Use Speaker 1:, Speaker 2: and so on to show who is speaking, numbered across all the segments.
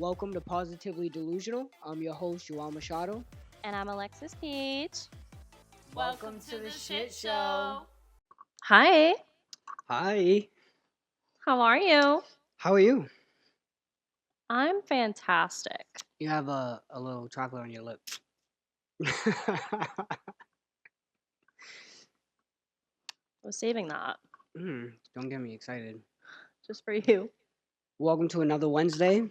Speaker 1: Welcome to Positively Delusional. I'm your host, Joao Machado.
Speaker 2: And I'm Alexis Peach.
Speaker 3: Welcome to the shit show.
Speaker 2: Hi,
Speaker 1: Hi.
Speaker 2: how are you?
Speaker 1: How are you?
Speaker 2: I'm fantastic.
Speaker 1: You have a little chocolate on your lip.
Speaker 2: I was saving that
Speaker 1: Don't get me excited.
Speaker 2: just for you.
Speaker 1: Welcome to another Wednesday.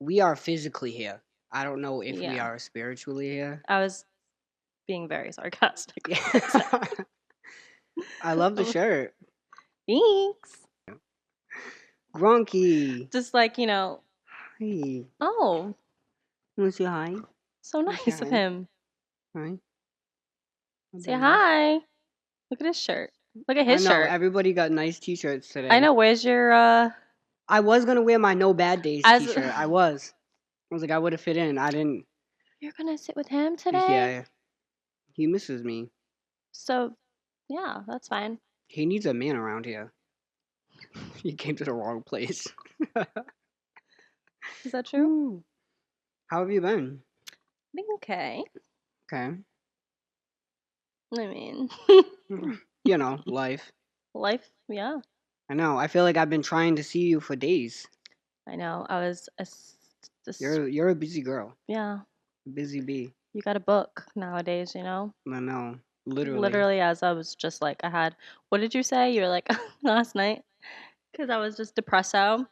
Speaker 1: We are physically here. I don't know if we
Speaker 2: Yeah.
Speaker 1: are spiritually here.
Speaker 2: I was being very sarcastic.
Speaker 1: I love the shirt.
Speaker 2: Thanks.
Speaker 1: Grunky.
Speaker 2: Just
Speaker 1: Hi.
Speaker 2: oh,
Speaker 1: Want to say hi?
Speaker 2: so
Speaker 1: Say
Speaker 2: nice of
Speaker 1: hi.
Speaker 2: him.
Speaker 1: Hi.
Speaker 2: Say hi. Look at his shirt. Look at his
Speaker 1: I know,
Speaker 2: shirt.
Speaker 1: everybody got nice t-shirts today.
Speaker 2: I know. Where's your
Speaker 1: I was going to wear my No Bad Days
Speaker 2: As-
Speaker 1: t-shirt. I was like, I would have fit in. I didn't.
Speaker 2: You're gonna sit with him today?
Speaker 1: Yeah. He misses me.
Speaker 2: So, yeah, that's fine.
Speaker 1: He needs a man around here. He came to the wrong place.
Speaker 2: Is that true?
Speaker 1: Ooh. How have you been?
Speaker 2: I think okay.
Speaker 1: Okay.
Speaker 2: I mean,
Speaker 1: You know, life.
Speaker 2: life. Yeah.
Speaker 1: I know. I feel like I've been trying to see you for days.
Speaker 2: I know. I was
Speaker 1: You're a busy girl.
Speaker 2: yeah.
Speaker 1: Busy bee.
Speaker 2: You got a book nowadays, you know?
Speaker 1: I know. Literally.
Speaker 2: Literally, as I was just like, I had, what did you say? You were like, last night? Because I was just depressed out.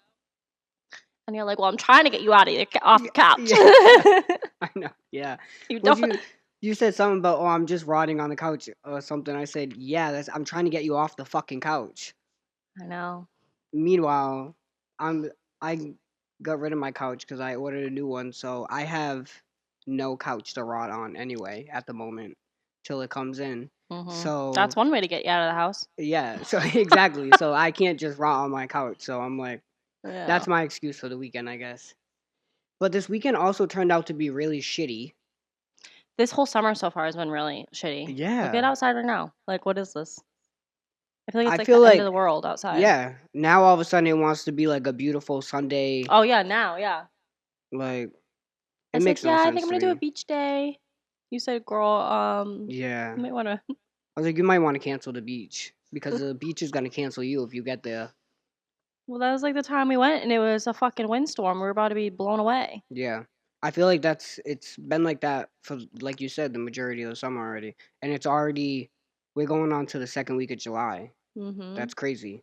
Speaker 2: And you're like, well, I'm trying to get you out of off the couch.
Speaker 1: Yeah. I know. Yeah.
Speaker 2: You
Speaker 1: What
Speaker 2: don't.
Speaker 1: you said something about, oh, I'm just rotting on the couch or something. I said, yeah, I'm trying to get you off the fucking couch.
Speaker 2: I know.
Speaker 1: Meanwhile, I got rid of my couch because I ordered a new one, so I have no couch to rot on anyway at the moment till it comes in. So
Speaker 2: That's one way to get you out of the house.
Speaker 1: yeah, so exactly. So I can't just rot on my couch. So I'm like,
Speaker 2: Yeah.
Speaker 1: that's my excuse for the weekend, I guess. But this weekend also turned out to be really shitty.
Speaker 2: This whole summer so far has been really shitty. Look at
Speaker 1: Yeah,
Speaker 2: outside right now. Like, what is this? I feel like it's
Speaker 1: I
Speaker 2: like
Speaker 1: feel
Speaker 2: the end
Speaker 1: like
Speaker 2: of the world outside.
Speaker 1: yeah. Now all of a sudden it wants to be like a beautiful Sunday.
Speaker 2: Oh, yeah, now, yeah.
Speaker 1: Like
Speaker 2: I
Speaker 1: it
Speaker 2: said,
Speaker 1: makes no
Speaker 2: yeah, I
Speaker 1: sense
Speaker 2: think I'm
Speaker 1: to
Speaker 2: going to do a
Speaker 1: me.
Speaker 2: beach day. You said, girl,
Speaker 1: Yeah.
Speaker 2: you might want to.
Speaker 1: I was like, you might want to cancel the beach because the beach is gonna cancel you if you get there.
Speaker 2: Well, that was like the time we went, and it was a fucking windstorm. We were about to be blown away.
Speaker 1: Yeah, I feel like it's been like that for, like you said, the majority of the summer already, and we're going on to the second week of July. That's crazy.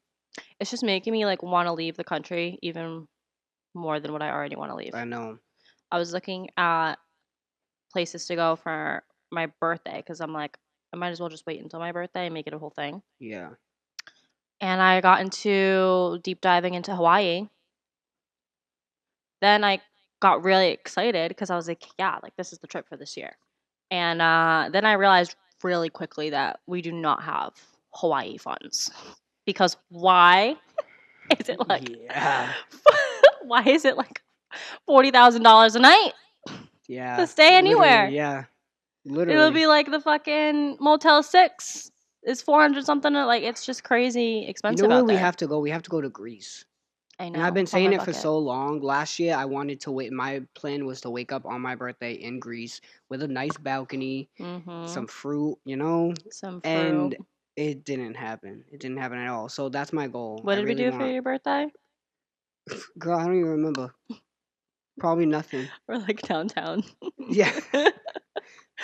Speaker 2: It's just making me like want to leave the country even more than what I already want to leave.
Speaker 1: I know.
Speaker 2: I was looking at places to go for my birthday because I'm like, I might as well just wait until my birthday and make it a whole thing.
Speaker 1: Yeah.
Speaker 2: And I got into deep diving into Hawaii. Then I got really excited because I was like, yeah, like this is the trip for this year. And then I realized really quickly that we do not have Hawaii funds. Because why is it like
Speaker 1: Yeah.
Speaker 2: why is it like $40,000 a night
Speaker 1: Yeah.
Speaker 2: to stay anywhere?
Speaker 1: Literally, yeah. Literally.
Speaker 2: It'll be like the fucking Motel 6 is 400 something. Like it's just crazy
Speaker 1: You
Speaker 2: expensive
Speaker 1: know where
Speaker 2: out
Speaker 1: we
Speaker 2: there.
Speaker 1: have to go? We have to go to Greece.
Speaker 2: I know.
Speaker 1: And I've been
Speaker 2: it's on my
Speaker 1: saying it for
Speaker 2: bucket.
Speaker 1: so long. Last year, I wanted to wait. My plan was to wake up on my birthday in Greece with a nice balcony, some fruit,
Speaker 2: Some fruit.
Speaker 1: and it didn't happen. It didn't happen at all. So that's my goal.
Speaker 2: What
Speaker 1: I
Speaker 2: did we
Speaker 1: really
Speaker 2: do for
Speaker 1: want.
Speaker 2: your birthday?
Speaker 1: Girl, I don't even remember. Probably nothing.
Speaker 2: We're like downtown.
Speaker 1: Yeah,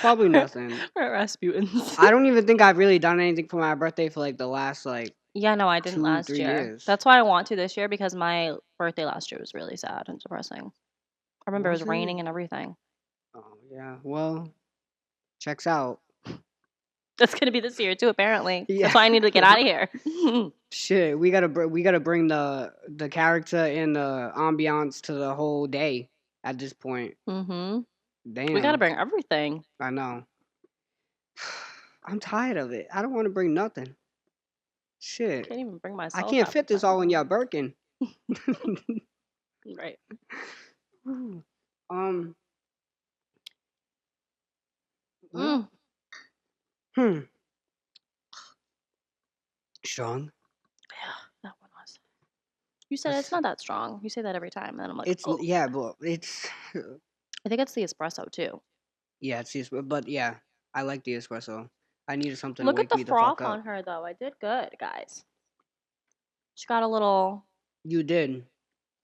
Speaker 1: probably nothing.
Speaker 2: We're at Rasputin's.
Speaker 1: I don't even think I've really done anything for my birthday for like the last
Speaker 2: Yeah, no, I didn't
Speaker 1: 2,
Speaker 2: last
Speaker 1: 3
Speaker 2: year.
Speaker 1: years.
Speaker 2: That's why I want to this year because my birthday last year was really sad and depressing. I remember
Speaker 1: Was
Speaker 2: it was
Speaker 1: it?
Speaker 2: raining and everything.
Speaker 1: Oh yeah. Well, checks out.
Speaker 2: That's gonna be this year too, apparently.
Speaker 1: Yeah.
Speaker 2: That's why I need to get out of here.
Speaker 1: Shit, we gotta bring the character and the ambiance to the whole day at this point.
Speaker 2: We
Speaker 1: Damn,
Speaker 2: gotta bring everything.
Speaker 1: I know. I'm tired of it. I don't want to bring nothing. Shit,
Speaker 2: Can't even bring
Speaker 1: I
Speaker 2: myself.
Speaker 1: can't
Speaker 2: half
Speaker 1: fit
Speaker 2: the
Speaker 1: this
Speaker 2: time.
Speaker 1: all in your Birkin.
Speaker 2: Right.
Speaker 1: Um.
Speaker 2: Mm.
Speaker 1: Hmm. Strong.
Speaker 2: Yeah, that one was. You said it's not that strong. You say that every time, and then I'm like,
Speaker 1: It's
Speaker 2: oh.
Speaker 1: yeah, but it's
Speaker 2: I think it's the espresso too.
Speaker 1: yeah, it's the but yeah, I like the espresso. I needed something to
Speaker 2: Look at
Speaker 1: wake
Speaker 2: the
Speaker 1: me the fuck
Speaker 2: froth
Speaker 1: up.
Speaker 2: on her though. I did good, guys. She got a little.
Speaker 1: You did.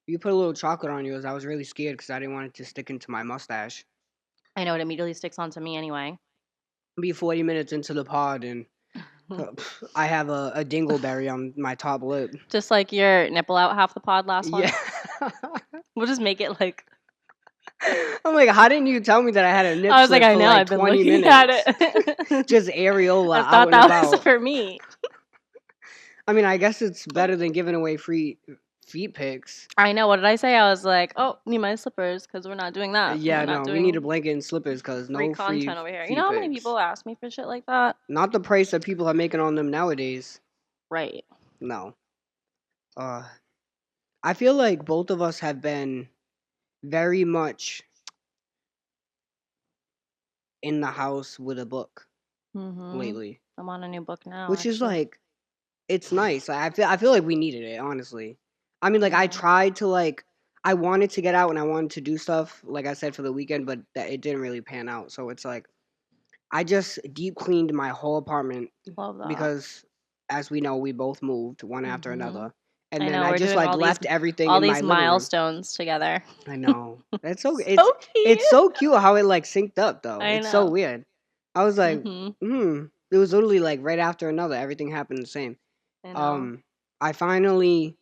Speaker 1: You put a little chocolate on yours. I was really scared because I didn't want it to stick into my mustache.
Speaker 2: I know it immediately sticks onto me anyway.
Speaker 1: Be 40 minutes into the pod and I have a dingleberry on my top lip.
Speaker 2: Just like your nipple out half the pod last one.
Speaker 1: Yeah.
Speaker 2: We'll just make it like.
Speaker 1: I'm like, how didn't you tell me that I had a nip
Speaker 2: I was
Speaker 1: slip
Speaker 2: like, I
Speaker 1: for
Speaker 2: know.
Speaker 1: like
Speaker 2: I've been
Speaker 1: 20
Speaker 2: looking
Speaker 1: minutes?
Speaker 2: at it.
Speaker 1: Just areola
Speaker 2: I
Speaker 1: out
Speaker 2: thought
Speaker 1: and
Speaker 2: that
Speaker 1: about.
Speaker 2: was for me.
Speaker 1: I mean, I guess it's better than giving away free feet pics.
Speaker 2: I know. What did I say? I was like, oh, need my slippers because we're not doing that.
Speaker 1: Yeah,
Speaker 2: we're not
Speaker 1: no,
Speaker 2: doing
Speaker 1: we need a blanket and slippers because
Speaker 2: free
Speaker 1: no free
Speaker 2: content over here.
Speaker 1: feet
Speaker 2: You know how many
Speaker 1: pics.
Speaker 2: people ask me for shit like that?
Speaker 1: Not the price that people are making on them nowadays.
Speaker 2: Right.
Speaker 1: No. I feel like both of us have been very much in the house with a book lately,
Speaker 2: I'm on a new book now,
Speaker 1: which is
Speaker 2: actually.
Speaker 1: like, it's nice. I feel like we needed it, honestly. I mean, like I tried to like, I wanted to get out and I wanted to do stuff, like I said, for the weekend, but it didn't really pan out. So it's like, I just deep cleaned my whole apartment
Speaker 2: Love that.
Speaker 1: because, as we know, we both moved one after another, and
Speaker 2: I
Speaker 1: then
Speaker 2: know,
Speaker 1: I
Speaker 2: we're
Speaker 1: just
Speaker 2: doing
Speaker 1: like
Speaker 2: all
Speaker 1: left
Speaker 2: these
Speaker 1: everything
Speaker 2: all
Speaker 1: in my
Speaker 2: these
Speaker 1: living room.
Speaker 2: milestones together.
Speaker 1: I know. That's so
Speaker 2: So
Speaker 1: it's
Speaker 2: cute.
Speaker 1: so cute how it like synced up though.
Speaker 2: I
Speaker 1: It's so
Speaker 2: know.
Speaker 1: weird. I was like, It was literally like right after another. Everything happened the same.
Speaker 2: I know.
Speaker 1: I finally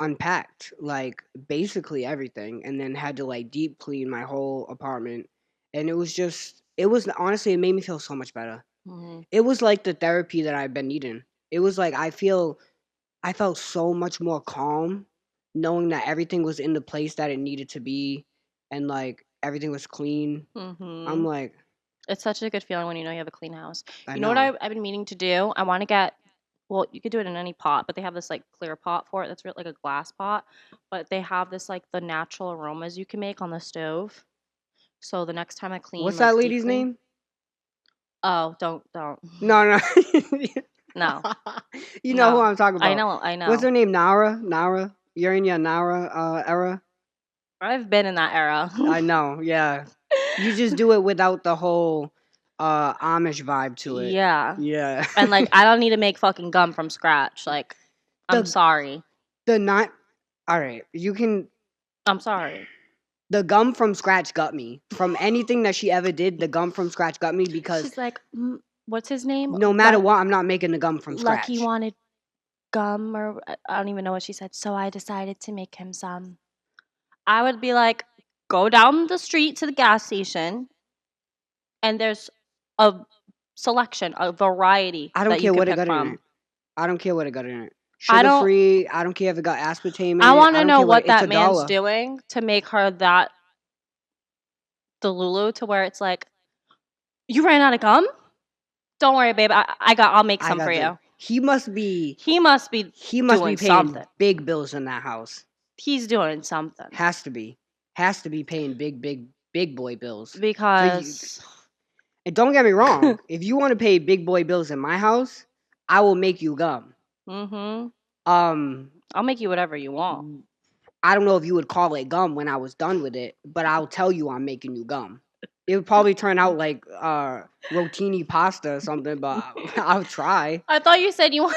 Speaker 1: unpacked like basically everything and then had to like deep clean my whole apartment. And it was honestly it made me feel so much better. It was like the therapy that I've been needing. It was like I felt so much more calm knowing that everything was in the place that it needed to be and like everything was clean. I'm like,
Speaker 2: It's such a good feeling when you know you have a clean house.
Speaker 1: I
Speaker 2: You know what
Speaker 1: know.
Speaker 2: I've been meaning to do? I want to get, well, you could do it in any pot, but they have this like clear pot for it. That's like a glass pot, but they have this like the natural aromas you can make on the stove. So the next time I clean,
Speaker 1: What's
Speaker 2: like
Speaker 1: that
Speaker 2: deep
Speaker 1: lady's
Speaker 2: clean.
Speaker 1: name?
Speaker 2: Oh, don't.
Speaker 1: No.
Speaker 2: No.
Speaker 1: You know who
Speaker 2: No.
Speaker 1: I'm talking about.
Speaker 2: I know.
Speaker 1: What's her name? Nara? You're in your Nara era?
Speaker 2: I've been in that era.
Speaker 1: I know, yeah. You just do it without the whole Amish vibe to it.
Speaker 2: Yeah.
Speaker 1: Yeah.
Speaker 2: And like I don't need to make fucking gum from scratch. Like I'm
Speaker 1: The-
Speaker 2: sorry.
Speaker 1: Alright, you can.
Speaker 2: I'm sorry.
Speaker 1: The gum from scratch got me. From anything that she ever did, the gum from scratch got me because
Speaker 2: She's like, what's his name?
Speaker 1: no matter what, I'm not making the gum from scratch.
Speaker 2: Lucky wanted gum, or I don't even know what she said. So I decided to make him some. I would be like, go down the street to the gas station, and there's a selection, a variety.
Speaker 1: I don't
Speaker 2: that
Speaker 1: care
Speaker 2: you
Speaker 1: what
Speaker 2: can
Speaker 1: it
Speaker 2: pick
Speaker 1: got in
Speaker 2: from.
Speaker 1: it. I don't care what it got in it.
Speaker 2: I
Speaker 1: Sugar
Speaker 2: don't-
Speaker 1: free. I don't care if it got aspartame in it.
Speaker 2: I want to
Speaker 1: don't
Speaker 2: know
Speaker 1: care
Speaker 2: what
Speaker 1: it's
Speaker 2: that man's
Speaker 1: $1.
Speaker 2: doing to make her that Delulu to where it's like, you ran out of gum? Don't worry, babe. I'll make some for you.
Speaker 1: He must be
Speaker 2: doing
Speaker 1: paying
Speaker 2: something.
Speaker 1: big bills in that house.
Speaker 2: He's doing something.
Speaker 1: Has to be paying big boy bills.
Speaker 2: Because
Speaker 1: And don't get me wrong, if you want to pay big boy bills in my house, I will make you gum.
Speaker 2: I'll make you whatever you want.
Speaker 1: I don't know if you would call it gum when I was done with it, but I'll tell you I'm making you gum. It would probably turn out like rotini pasta or something, but I'll try.
Speaker 2: I thought you said you want.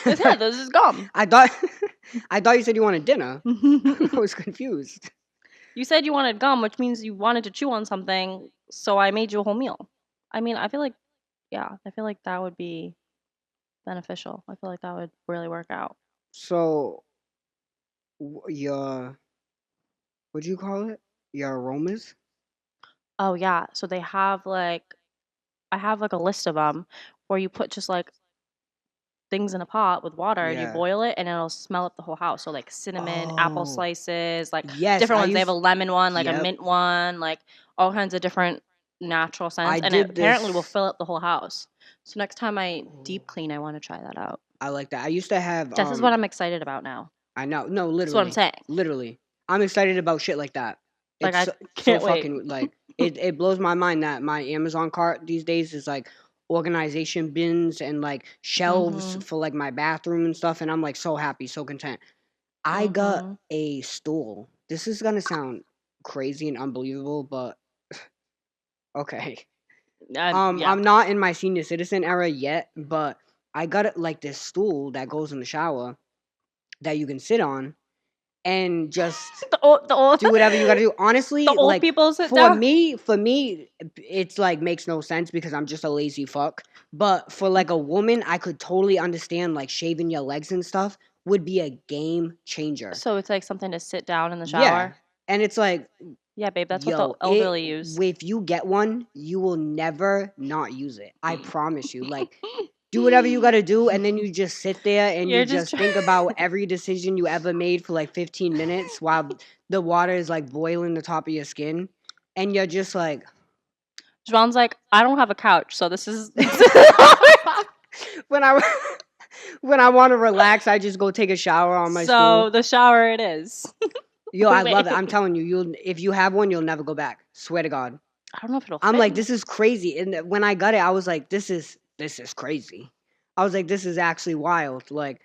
Speaker 2: Yeah, this is gum.
Speaker 1: I thought you said you wanted dinner. I was confused.
Speaker 2: You said you wanted gum, which means you wanted to chew on something, so I made you a whole meal. I mean, I feel like that would be beneficial. I feel like that would really work out.
Speaker 1: So, your, what'd you call it? Your aromas?
Speaker 2: Oh yeah, so they have like, I have like a list of them where you put just like things in a pot with water and you boil it and it'll smell up the whole house. So like cinnamon, apple slices, like different ones. They have a lemon one, like a mint one, like all kinds of different natural scents. And it apparently will fill up the whole house. So next time I deep clean, I want to try that out.
Speaker 1: I like that. I used to have.
Speaker 2: This is what I'm excited about now.
Speaker 1: I know. No, literally.
Speaker 2: That's what I'm saying.
Speaker 1: Literally. I'm excited about shit like that.
Speaker 2: Like
Speaker 1: it's
Speaker 2: I can't wait.
Speaker 1: Fucking, like it blows my mind that my Amazon cart these days is like organization bins and like shelves for like my bathroom and stuff, and I'm like so happy, so content. I got a stool. This is gonna sound crazy and unbelievable, but okay.
Speaker 2: Yeah.
Speaker 1: I'm not in my senior citizen era yet, but I got like this stool that goes in the shower that you can sit on and just
Speaker 2: the old
Speaker 1: do whatever you gotta do. Honestly,
Speaker 2: the old
Speaker 1: like
Speaker 2: people sit
Speaker 1: for
Speaker 2: down.
Speaker 1: me, it's like makes no sense because I'm just a lazy fuck. But for like a woman, I could totally understand like shaving your legs and stuff would be a game changer.
Speaker 2: So it's like something to sit down in the
Speaker 1: Yeah,
Speaker 2: shower.
Speaker 1: and it's like,
Speaker 2: Yeah, babe, that's what the
Speaker 1: yo,
Speaker 2: elderly use.
Speaker 1: if you get one, you will never not use it. I promise you. Like, do whatever you gotta do, and then you just sit there and
Speaker 2: You're
Speaker 1: you
Speaker 2: just
Speaker 1: just think about every decision you ever made for like 15 minutes while the water is like boiling the top of your skin, and you're just like,
Speaker 2: Joan's like, I don't have a couch, so this is.
Speaker 1: when I when I want to relax, I just go take a shower on my
Speaker 2: So
Speaker 1: stool.
Speaker 2: the shower it is.
Speaker 1: Yo, I love it. I'm telling you, if you have one, you'll never go back. Swear to God.
Speaker 2: I don't know if it'll
Speaker 1: I'm
Speaker 2: fit
Speaker 1: like,
Speaker 2: me.
Speaker 1: this is crazy. And when I got it, I was like, this is crazy. I was like, this is actually wild. Like,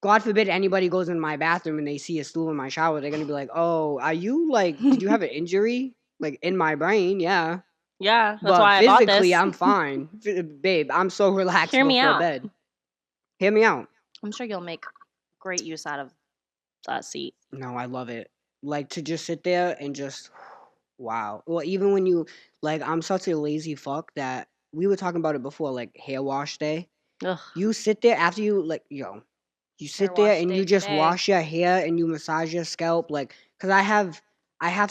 Speaker 1: God forbid anybody goes in my bathroom and they see a stool in my shower, they're gonna be like, oh, are you like, did you have an injury? Like in my brain, yeah.
Speaker 2: Yeah, that's
Speaker 1: But
Speaker 2: why I bought
Speaker 1: physically,
Speaker 2: this.
Speaker 1: I'm fine. Babe, I'm so relaxed
Speaker 2: Hear me
Speaker 1: before
Speaker 2: out.
Speaker 1: bed. Hear me out.
Speaker 2: I'm sure you'll make great use out of that seat.
Speaker 1: No, I love it. Like to just sit there and just wow. Well, even when you like, I'm such a lazy fuck that we were talking about it before, like hair wash day.
Speaker 2: Ugh.
Speaker 1: You sit there after you like, yo, you sit there
Speaker 2: wash
Speaker 1: and
Speaker 2: day
Speaker 1: you just
Speaker 2: today.
Speaker 1: wash your hair and you massage your scalp, like, cause I have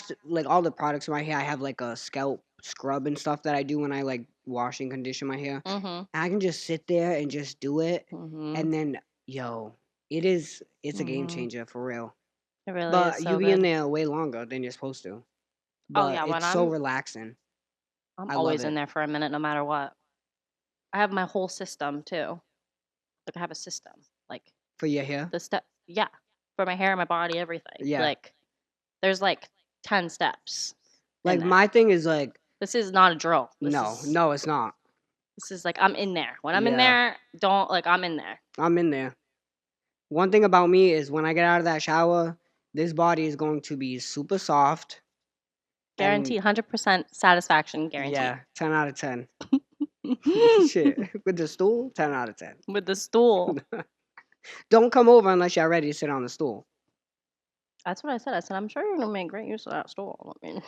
Speaker 1: to like all the products in my hair. I have like a scalp scrub and stuff that I do when I like wash and condition my hair.
Speaker 2: Mm-hmm.
Speaker 1: And I can just sit there and just do it,
Speaker 2: Mm-hmm.
Speaker 1: and then yo, it's a game changer for real.
Speaker 2: It really
Speaker 1: But
Speaker 2: is so
Speaker 1: you be
Speaker 2: good.
Speaker 1: in there way longer than you're supposed to. But
Speaker 2: yeah, when
Speaker 1: it's so
Speaker 2: I'm-
Speaker 1: relaxing.
Speaker 2: I'm
Speaker 1: I
Speaker 2: always
Speaker 1: love
Speaker 2: in
Speaker 1: it.
Speaker 2: there for a minute, no matter what. I have my whole system too. Like I have a system, like
Speaker 1: For your hair?
Speaker 2: the step. Yeah, for my hair, my body, everything.
Speaker 1: Yeah.
Speaker 2: Like there's like 10 steps. in
Speaker 1: Like
Speaker 2: there.
Speaker 1: my thing is like,
Speaker 2: This is not a drill.
Speaker 1: no, it's not.
Speaker 2: This is like I'm in there. When I'm in
Speaker 1: Yeah.
Speaker 2: there, don't like I'm in there.
Speaker 1: I'm in there. One thing about me is when I get out of that shower, this body is going to be super soft.
Speaker 2: Guaranteed, 100% satisfaction guaranteed.
Speaker 1: Yeah, 10 out of 10. Shit. With the stool, 10 out of 10.
Speaker 2: With the stool.
Speaker 1: Don't come over unless you're ready to sit on the stool.
Speaker 2: That's what I said. I said, I'm sure you're gonna make great use of that stool. I mean,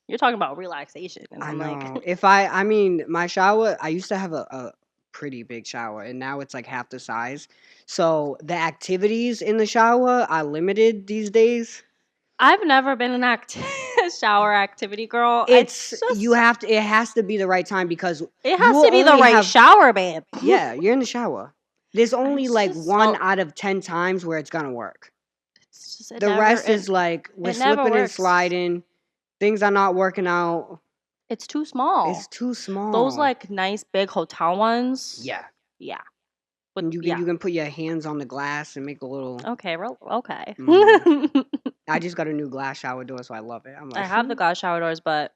Speaker 2: you're talking about relaxation. And
Speaker 1: I
Speaker 2: I'm
Speaker 1: know.
Speaker 2: like,
Speaker 1: If I mean, my shower, I used to have a pretty big shower, and now it's like half the size. So the activities in the shower are limited these days.
Speaker 2: I've never been an shower activity girl.
Speaker 1: It's you have to. It has to be the right time because
Speaker 2: It has to be the right shower, babe.
Speaker 1: Yeah, you're in the shower. There's only
Speaker 2: It's
Speaker 1: like
Speaker 2: just
Speaker 1: one
Speaker 2: so-
Speaker 1: out of 10 times where it's gonna work.
Speaker 2: It's just,
Speaker 1: The rest is like we're
Speaker 2: it never
Speaker 1: slipping and
Speaker 2: works.
Speaker 1: sliding. Things are not working out.
Speaker 2: It's too small.
Speaker 1: It's too small.
Speaker 2: Those like nice big hotel ones.
Speaker 1: yeah.
Speaker 2: Yeah.
Speaker 1: And you can put your hands on the glass and make a little.
Speaker 2: Okay, okay.
Speaker 1: I just got a new glass shower door, so I love it. I'm like,
Speaker 2: I have the glass shower doors, but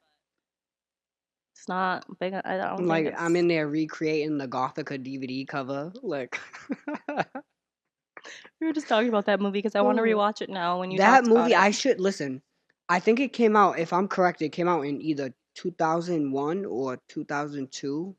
Speaker 2: it's not big. I don't think
Speaker 1: like
Speaker 2: it's...
Speaker 1: I'm in there recreating the Gothica DVD cover. Like
Speaker 2: we were just talking about that movie because I want to rewatch it now. When you
Speaker 1: that
Speaker 2: talked about
Speaker 1: movie,
Speaker 2: it.
Speaker 1: I should listen. I think it came out. If I'm correct, it came out in either 2001 or 2002.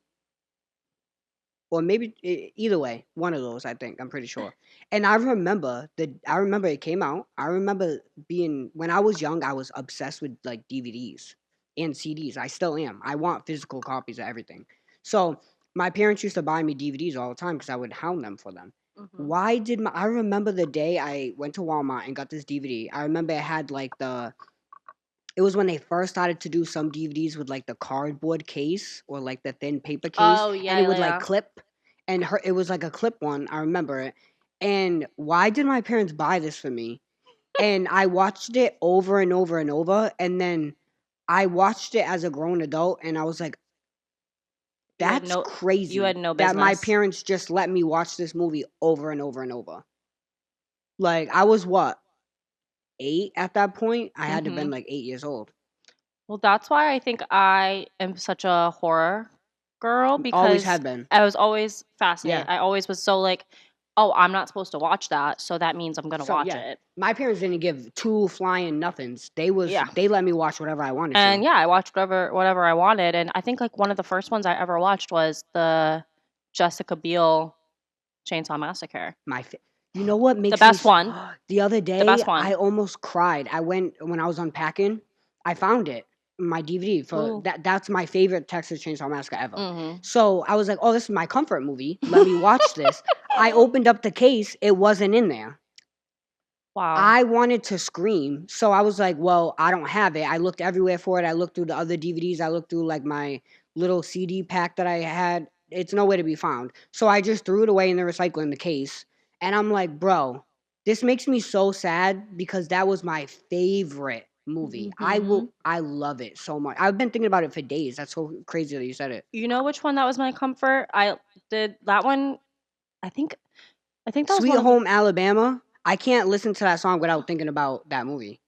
Speaker 1: Or maybe either way, one of those. I think I'm pretty sure. And I remember it came out. I remember being when I was young. I was obsessed with like DVDs and CDs. I still am. I want physical copies of everything. So my parents used to buy me DVDs all the time because I would hound them for them.
Speaker 2: Mm-hmm.
Speaker 1: Why did I remember the day I went to Walmart and got this DVD? I remember it had like it was when they first started to do some DVDs with like the cardboard case or like the thin paper case.
Speaker 2: Oh, yeah,
Speaker 1: and it would like clip. And it was like a clip one. I remember it. And why did my parents buy this for me? And I watched it over and over and over. And then I watched it as a grown adult, and I was like, that's crazy.
Speaker 2: You had no business.
Speaker 1: That my parents just let me watch this movie over and over and over. Like, I was what? 8 at that point? I had to have been like 8 years old.
Speaker 2: Well, that's why I think I am such a horror girl, because
Speaker 1: Always have been.
Speaker 2: I was always fascinated. I always was so like oh, I'm not supposed to watch that, so that means I'm gonna
Speaker 1: So
Speaker 2: watch
Speaker 1: yeah,
Speaker 2: it.
Speaker 1: my parents didn't give two flying nothings. They let me watch whatever I wanted
Speaker 2: And
Speaker 1: to.
Speaker 2: yeah, I watched whatever I wanted, and I think like one of the first ones I ever watched was the Jessica Biel Chainsaw Massacre.
Speaker 1: You know what
Speaker 2: The
Speaker 1: makes
Speaker 2: best
Speaker 1: me
Speaker 2: one.
Speaker 1: the other
Speaker 2: The
Speaker 1: day
Speaker 2: best one.
Speaker 1: I almost cried. I went when I was unpacking. I found it, my DVD for
Speaker 2: Ooh.
Speaker 1: that's my favorite Texas Chainsaw Massacre ever.
Speaker 2: Mhm.
Speaker 1: So I was like, "Oh, this is my comfort movie. Let me watch this." I opened up the case. It wasn't in there.
Speaker 2: Wow.
Speaker 1: I wanted to scream, so I was like, "Well, I don't have it." I looked everywhere for it. I looked through the other DVDs. I looked through like my little CD pack that I had. It's nowhere to be found. So I just threw it away in the recycling the case. And I'm like, "Bro, this makes me so sad because that was my favorite movie.
Speaker 2: Mhm.
Speaker 1: I love it so much. I've been thinking about it for days. That's so crazy that you said it.
Speaker 2: You know which one that was my comfort? I did that one. I think that was
Speaker 1: Sweet
Speaker 2: one of the.
Speaker 1: Home Alabama. I can't listen to that song without thinking about that movie.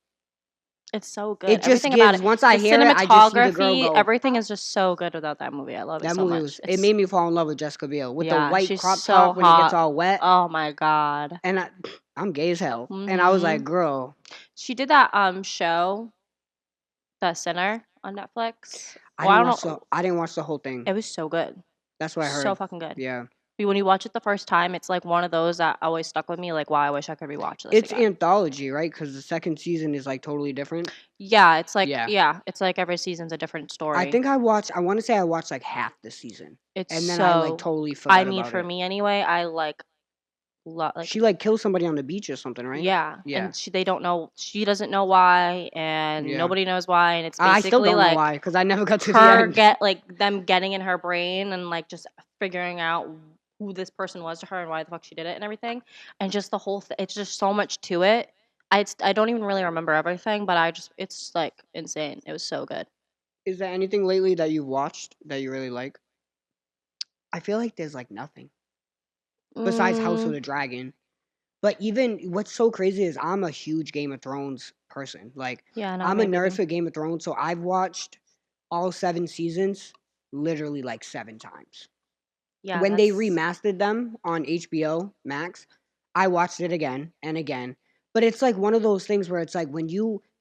Speaker 2: It's so good.
Speaker 1: It just
Speaker 2: Everything about
Speaker 1: gives
Speaker 2: it.
Speaker 1: once I
Speaker 2: The
Speaker 1: hear it, I just see the girl
Speaker 2: cinematography,
Speaker 1: go.
Speaker 2: everything is just so good about that movie. I love it
Speaker 1: That
Speaker 2: so
Speaker 1: movie
Speaker 2: much.
Speaker 1: it made me fall in love with Jessica Biel with the
Speaker 2: Yeah,
Speaker 1: white
Speaker 2: she's
Speaker 1: crop
Speaker 2: so
Speaker 1: top when it gets
Speaker 2: hot.
Speaker 1: all wet.
Speaker 2: Oh my god.
Speaker 1: And I'm gay as hell. And I was like,
Speaker 2: Mhm.
Speaker 1: girl,
Speaker 2: She did that show, The Sinner on Netflix.
Speaker 1: I
Speaker 2: Well, I
Speaker 1: didn't
Speaker 2: don't
Speaker 1: watch
Speaker 2: know.
Speaker 1: the whole thing.
Speaker 2: It was so good.
Speaker 1: That's what I
Speaker 2: So
Speaker 1: heard.
Speaker 2: fucking good.
Speaker 1: Yeah.
Speaker 2: When you watch it the first time, it's like one of those that always stuck with me. Like, wow, I wish I could rewatch this
Speaker 1: It's
Speaker 2: again.
Speaker 1: anthology, right? Because the second season is like totally different.
Speaker 2: Yeah, it's like
Speaker 1: Yeah.
Speaker 2: it's like every season's a different story.
Speaker 1: I think I want to say I watched like half the season.
Speaker 2: It's
Speaker 1: And then I like
Speaker 2: so.
Speaker 1: totally
Speaker 2: I
Speaker 1: forgot
Speaker 2: mean,
Speaker 1: about
Speaker 2: for
Speaker 1: it.
Speaker 2: me anyway, I like
Speaker 1: She like killed somebody on the beach or something, right?
Speaker 2: yeah,
Speaker 1: Yeah.
Speaker 2: and they don't know. She doesn't know why, and
Speaker 1: Yeah.
Speaker 2: nobody knows why, and it's
Speaker 1: I still
Speaker 2: basically
Speaker 1: don't know
Speaker 2: like
Speaker 1: why because I never got to the
Speaker 2: her
Speaker 1: end.
Speaker 2: them getting in her brain and like just figuring out who this person was to her and why the fuck she did it and everything, and just the whole it's just so much to it. I don't even really remember everything, but it's like insane. It was so good.
Speaker 1: Is there anything lately that you've watched that you really like? I feel like there's like nothing besides House of
Speaker 2: Mm,
Speaker 1: the Dragon. But even what's so crazy is I'm a huge Game of Thrones person. Like
Speaker 2: yeah, no,
Speaker 1: I'm a
Speaker 2: maybe
Speaker 1: nerd
Speaker 2: then.
Speaker 1: for Game of Thrones, so I've watched all 7 seasons literally like 7 times.
Speaker 2: Yeah,
Speaker 1: When they
Speaker 2: that's
Speaker 1: remastered them on HBO Max, I watched it again and again. But it's like one of those things where it's like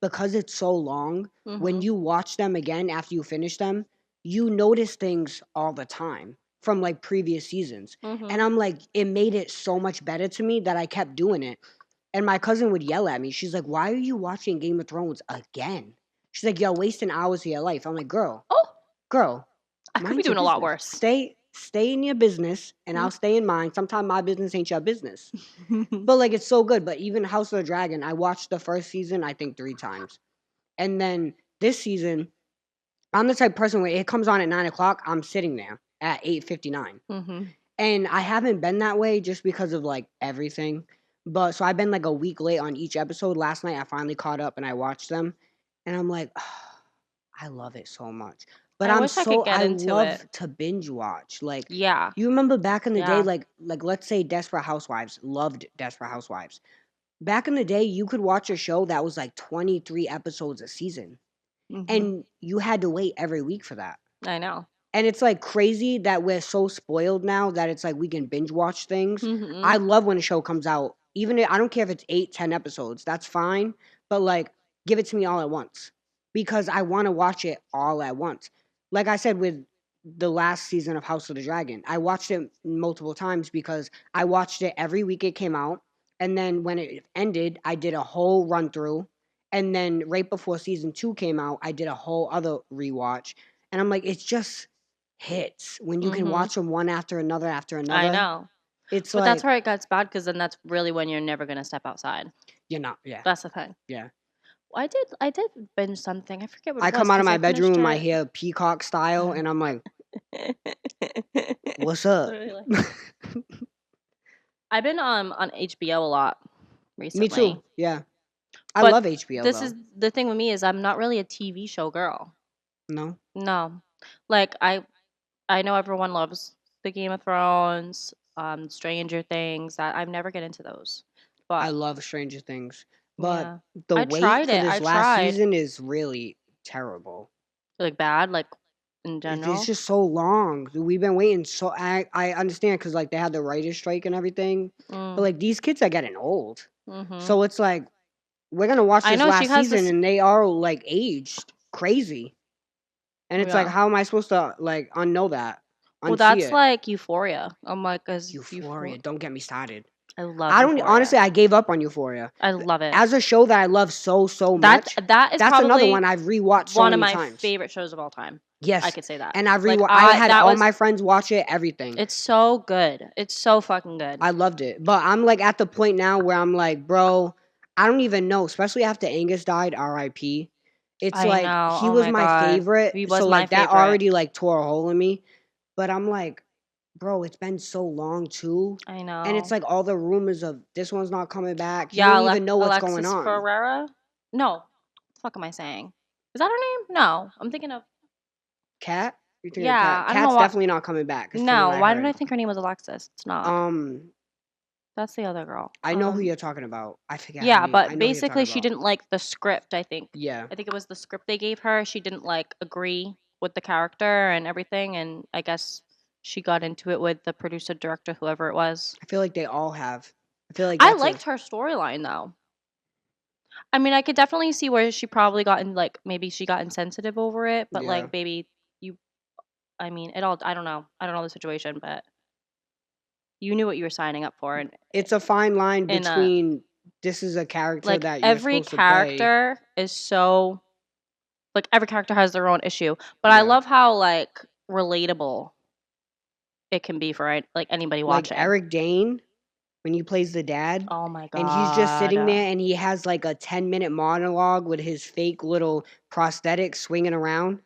Speaker 1: because it's so long, when
Speaker 2: mhm,
Speaker 1: you watch them again after you finish them, you notice things all the time from like previous seasons. And
Speaker 2: mhm.
Speaker 1: I'm like, it made it so much better to me that I kept doing it. And my cousin would yell at me. She's like, "Why are you watching Game of Thrones again?" She's like, "You're wasting hours of your life." I'm like,
Speaker 2: Oh,
Speaker 1: girl,
Speaker 2: I could be
Speaker 1: mind your
Speaker 2: doing a lot
Speaker 1: business.
Speaker 2: worse.
Speaker 1: Stay in your business and I'll stay in mine. Sometimes my business ain't your business. But like it's so good. But even House of the Dragon, I watched the first season, I think 3 times. And then this season, I'm the type of person where it comes on at 9 o'clock, I'm sitting there at 8:59.
Speaker 2: Mhm.
Speaker 1: And I haven't been that way just because of like everything. But so I've been like a week late on each episode. Last night I finally caught up and I watched them. And I'm like, I love it so much. But
Speaker 2: I wish I could get
Speaker 1: I
Speaker 2: into it.
Speaker 1: love to binge watch. Like
Speaker 2: Yeah,
Speaker 1: you remember back in the day,
Speaker 2: yeah.
Speaker 1: like let's say Desperate Housewives, loved Desperate Housewives. Back in the day, you could watch a show that was like 23 episodes a season.
Speaker 2: Mhm.
Speaker 1: And you had to wait every week for that.
Speaker 2: I know.
Speaker 1: And it's like crazy that we're so spoiled now that it's like we can binge watch things. I
Speaker 2: Mhm.
Speaker 1: love when a show comes out. Even if, I don't care if it's 8, 10 episodes. That's fine. But like give it to me all at once. Because I want to watch it all at once. Like I said with the last season of House of the Dragon, I watched it multiple times because I watched it every week it came out. And then when it ended, I did a whole run through. And then right before season 2 came out, I did a whole other rewatch. And I'm like, it's just hits when you can
Speaker 2: Mhm.
Speaker 1: watch them one after another after
Speaker 2: I
Speaker 1: another.
Speaker 2: know.
Speaker 1: It's
Speaker 2: But that's
Speaker 1: like
Speaker 2: where it gets bad because then that's really when you're never gonna step outside.
Speaker 1: you're not. Yeah,
Speaker 2: That's the thing.
Speaker 1: yeah.
Speaker 2: I did binge something. I forget what
Speaker 1: I
Speaker 2: it was
Speaker 1: come out of
Speaker 2: because
Speaker 1: my
Speaker 2: I
Speaker 1: bedroom
Speaker 2: finished
Speaker 1: with my
Speaker 2: it.
Speaker 1: hair peacock style, and I'm like, "What's up?"
Speaker 2: Literally like I've been on HBO a lot
Speaker 1: Me too.
Speaker 2: recently.
Speaker 1: Yeah, I
Speaker 2: But
Speaker 1: love HBO
Speaker 2: this
Speaker 1: though.
Speaker 2: is the thing with me is I'm not really a TV show girl.
Speaker 1: No,
Speaker 2: No. Like I know everyone loves the Game of Thrones, Stranger Things. That I never get into those.
Speaker 1: I
Speaker 2: But
Speaker 1: love Stranger Things, but
Speaker 2: yeah.
Speaker 1: the
Speaker 2: I
Speaker 1: wait
Speaker 2: tried
Speaker 1: for
Speaker 2: it. I
Speaker 1: this last
Speaker 2: tried.
Speaker 1: season is really terrible.
Speaker 2: Like bad, like in general.
Speaker 1: It's just so long. We've been waiting. So I understand because like they had the writer's strike and everything, but like these kids are getting old. So it's like we're gonna watch
Speaker 2: I
Speaker 1: this
Speaker 2: know she
Speaker 1: last
Speaker 2: has
Speaker 1: season
Speaker 2: this.
Speaker 1: and they are like aged crazy, and it's like
Speaker 2: Yeah.
Speaker 1: how am I supposed to like unknow that?
Speaker 2: Well,
Speaker 1: Unsee
Speaker 2: that's
Speaker 1: it.
Speaker 2: like Euphoria. I'm like, as
Speaker 1: Euphoria. Don't get me started.
Speaker 2: I love
Speaker 1: I don't
Speaker 2: Euphoria.
Speaker 1: honestly. I gave up on Euphoria.
Speaker 2: I love it.
Speaker 1: As a show that I love so much.
Speaker 2: That is
Speaker 1: That's
Speaker 2: probably
Speaker 1: another one I've rewatched so
Speaker 2: one of
Speaker 1: many
Speaker 2: my
Speaker 1: times.
Speaker 2: favorite shows of all time.
Speaker 1: Yes,
Speaker 2: I could say that.
Speaker 1: And I've
Speaker 2: Like,
Speaker 1: I had
Speaker 2: that
Speaker 1: all
Speaker 2: was-
Speaker 1: my friends watch it. Everything.
Speaker 2: It's so good. It's so fucking good.
Speaker 1: I loved it, but I'm like at the point now where I'm like, bro, I don't even know. Especially after Angus died, R.I.P. It's
Speaker 2: I
Speaker 1: like
Speaker 2: know.
Speaker 1: he
Speaker 2: Oh
Speaker 1: was
Speaker 2: my
Speaker 1: my
Speaker 2: God.
Speaker 1: favorite,
Speaker 2: He was
Speaker 1: so
Speaker 2: my
Speaker 1: like that
Speaker 2: favorite.
Speaker 1: already like tore a hole in me. But I'm like, bro, it's been so long too.
Speaker 2: I know.
Speaker 1: And it's like all the rumors of this one's not coming back.
Speaker 2: Yeah,
Speaker 1: You don't even know what's
Speaker 2: Alexis
Speaker 1: going on.
Speaker 2: Ferreira? No. What the fuck am I saying? Is that her name? No. I'm thinking of.
Speaker 1: Cat? You think
Speaker 2: Yeah,
Speaker 1: Cat?
Speaker 2: I don't know
Speaker 1: Cat's
Speaker 2: why.
Speaker 1: definitely not coming back. is from
Speaker 2: No,
Speaker 1: what
Speaker 2: why did I
Speaker 1: heard.
Speaker 2: think her name was Alexis? It's not. That's the other girl.
Speaker 1: I know who you're talking about. I forget.
Speaker 2: Yeah,
Speaker 1: her name. I
Speaker 2: but
Speaker 1: know who you're
Speaker 2: basically
Speaker 1: talking
Speaker 2: she
Speaker 1: about.
Speaker 2: didn't like the script, I think.
Speaker 1: Yeah.
Speaker 2: I think it was the script they gave her. She didn't like agree with the character and everything, and I guess she got into it with the producer, director, whoever it was.
Speaker 1: I feel like they all have. I feel like
Speaker 2: I
Speaker 1: that's
Speaker 2: liked her storyline though. I mean, I could definitely see where she probably got in, like, maybe she got insensitive over it, but
Speaker 1: Yeah.
Speaker 2: like, baby, I mean, it all. I don't know. I don't know the situation, but you knew what you were signing up for, and
Speaker 1: It's a fine line
Speaker 2: in a-
Speaker 1: between this is a character
Speaker 2: like
Speaker 1: that you're
Speaker 2: every
Speaker 1: supposed to play.
Speaker 2: character is so like every character has their own issue, but I
Speaker 1: Yeah.
Speaker 2: love how like relatable it can be for like anybody
Speaker 1: Like
Speaker 2: watching.
Speaker 1: Eric Dane, when he plays the dad,
Speaker 2: Oh my God.
Speaker 1: and he's just sitting there and he has like a 10-minute monologue with his fake little prosthetic swinging around.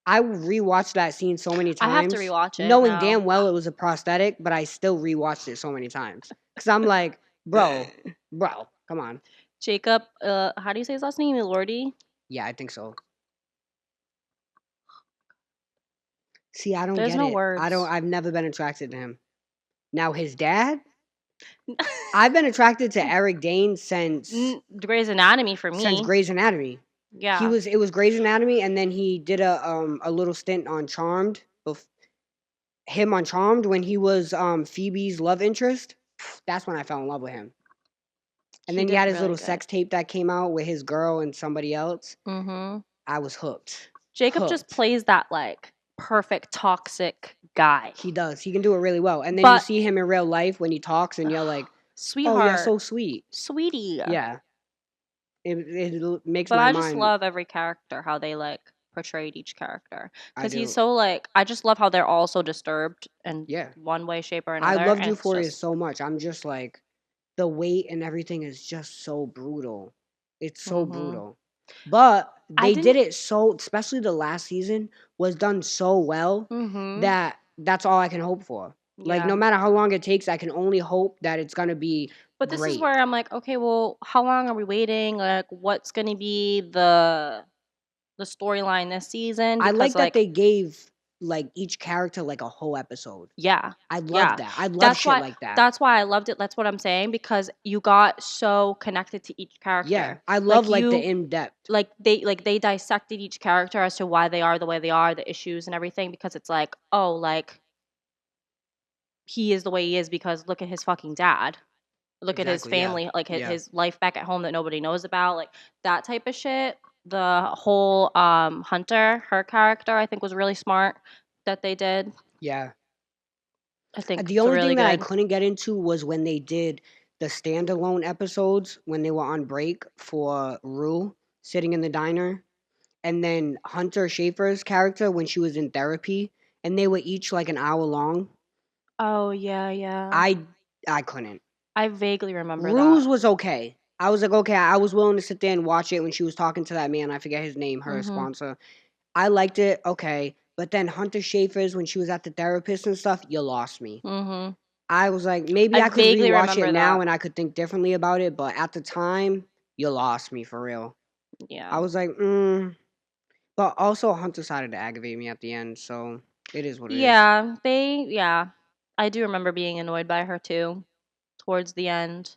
Speaker 1: I rewatched that scene so many times.
Speaker 2: I have to rewatch it
Speaker 1: knowing
Speaker 2: now.
Speaker 1: damn well it was a prosthetic, but I still rewatched it so many times because I'm like, bro, come on.
Speaker 2: Jacob, how do you say his last name? Elordi?
Speaker 1: Yeah, I think so. See, I don't
Speaker 2: There's
Speaker 1: get
Speaker 2: no
Speaker 1: it.
Speaker 2: words.
Speaker 1: I've never been attracted to him. Now his dad, I've been attracted to Eric Dane since
Speaker 2: Grey's Anatomy for me.
Speaker 1: Since Grey's Anatomy.
Speaker 2: Yeah.
Speaker 1: It was Grey's Anatomy, and then he did a little stint on Charmed. Him on Charmed when he was Phoebe's love interest. That's when I fell in love with him. And then he had his
Speaker 2: really
Speaker 1: little
Speaker 2: good.
Speaker 1: sex tape that came out with his girl and somebody else.
Speaker 2: Mm-hmm.
Speaker 1: I was hooked.
Speaker 2: Jacob just plays that like perfect toxic guy.
Speaker 1: He does. He can do it really well. And then you see him in real life when he talks, and you're like,
Speaker 2: sweetheart,
Speaker 1: oh, you're so sweet,
Speaker 2: sweetie.
Speaker 1: Yeah. It makes
Speaker 2: but
Speaker 1: my
Speaker 2: I
Speaker 1: mind.
Speaker 2: just love every character, how they like portrayed each character, because
Speaker 1: I
Speaker 2: he's
Speaker 1: do.
Speaker 2: so like, I just love how they're all so disturbed in
Speaker 1: Yeah.
Speaker 2: one way, shape, or another.
Speaker 1: I loved
Speaker 2: and
Speaker 1: Euphoria so much. I'm just like, the weight and everything is just so brutal. It's so brutal. But they did it so, especially the last season was done so well that that's all I can hope for. Like, no matter how long it takes, I can only hope that it's going to be
Speaker 2: But
Speaker 1: great.
Speaker 2: this is where I'm like, okay, well, how long are we waiting? Like, what's going to be the storyline this season?
Speaker 1: Because, I like that they gave like each character like a whole episode.
Speaker 2: Yeah.
Speaker 1: I love that. I love shit like that.
Speaker 2: That's why I loved it. That's what I'm saying, because you got so connected to each character.
Speaker 1: Yeah. I love like the in-depth.
Speaker 2: Like they dissected each character as to why they are the way they are, the issues and everything, because it's like, oh, like he is the way he is because look at his fucking dad. Look at his family, like his life back at home that nobody knows about, like that type of shit. The whole Hunter, her character, I think was really smart that they did.
Speaker 1: Yeah.
Speaker 2: I think
Speaker 1: the only
Speaker 2: really
Speaker 1: thing that I
Speaker 2: good.
Speaker 1: couldn't get into was when they did the standalone episodes when they were on break for Rue sitting in the diner, and then Hunter Schafer's character when she was in therapy, and they were each like an hour long.
Speaker 2: Oh yeah.
Speaker 1: I couldn't.
Speaker 2: I vaguely remember
Speaker 1: Rue's
Speaker 2: that.
Speaker 1: was okay. I was like, okay, I was willing to sit there and watch it when she was talking to that man. I forget his name, her sponsor. I liked it, okay. But then Hunter Schafer's when she was at the therapist and stuff, you lost me. I was like, maybe I could rewatch it now and I could think differently about it. But at the time, you lost me for real.
Speaker 2: Yeah.
Speaker 1: I was like, But also Hunter decided to aggravate me at the end, so it is what it is.
Speaker 2: Yeah, I do remember being annoyed by her too, towards the end,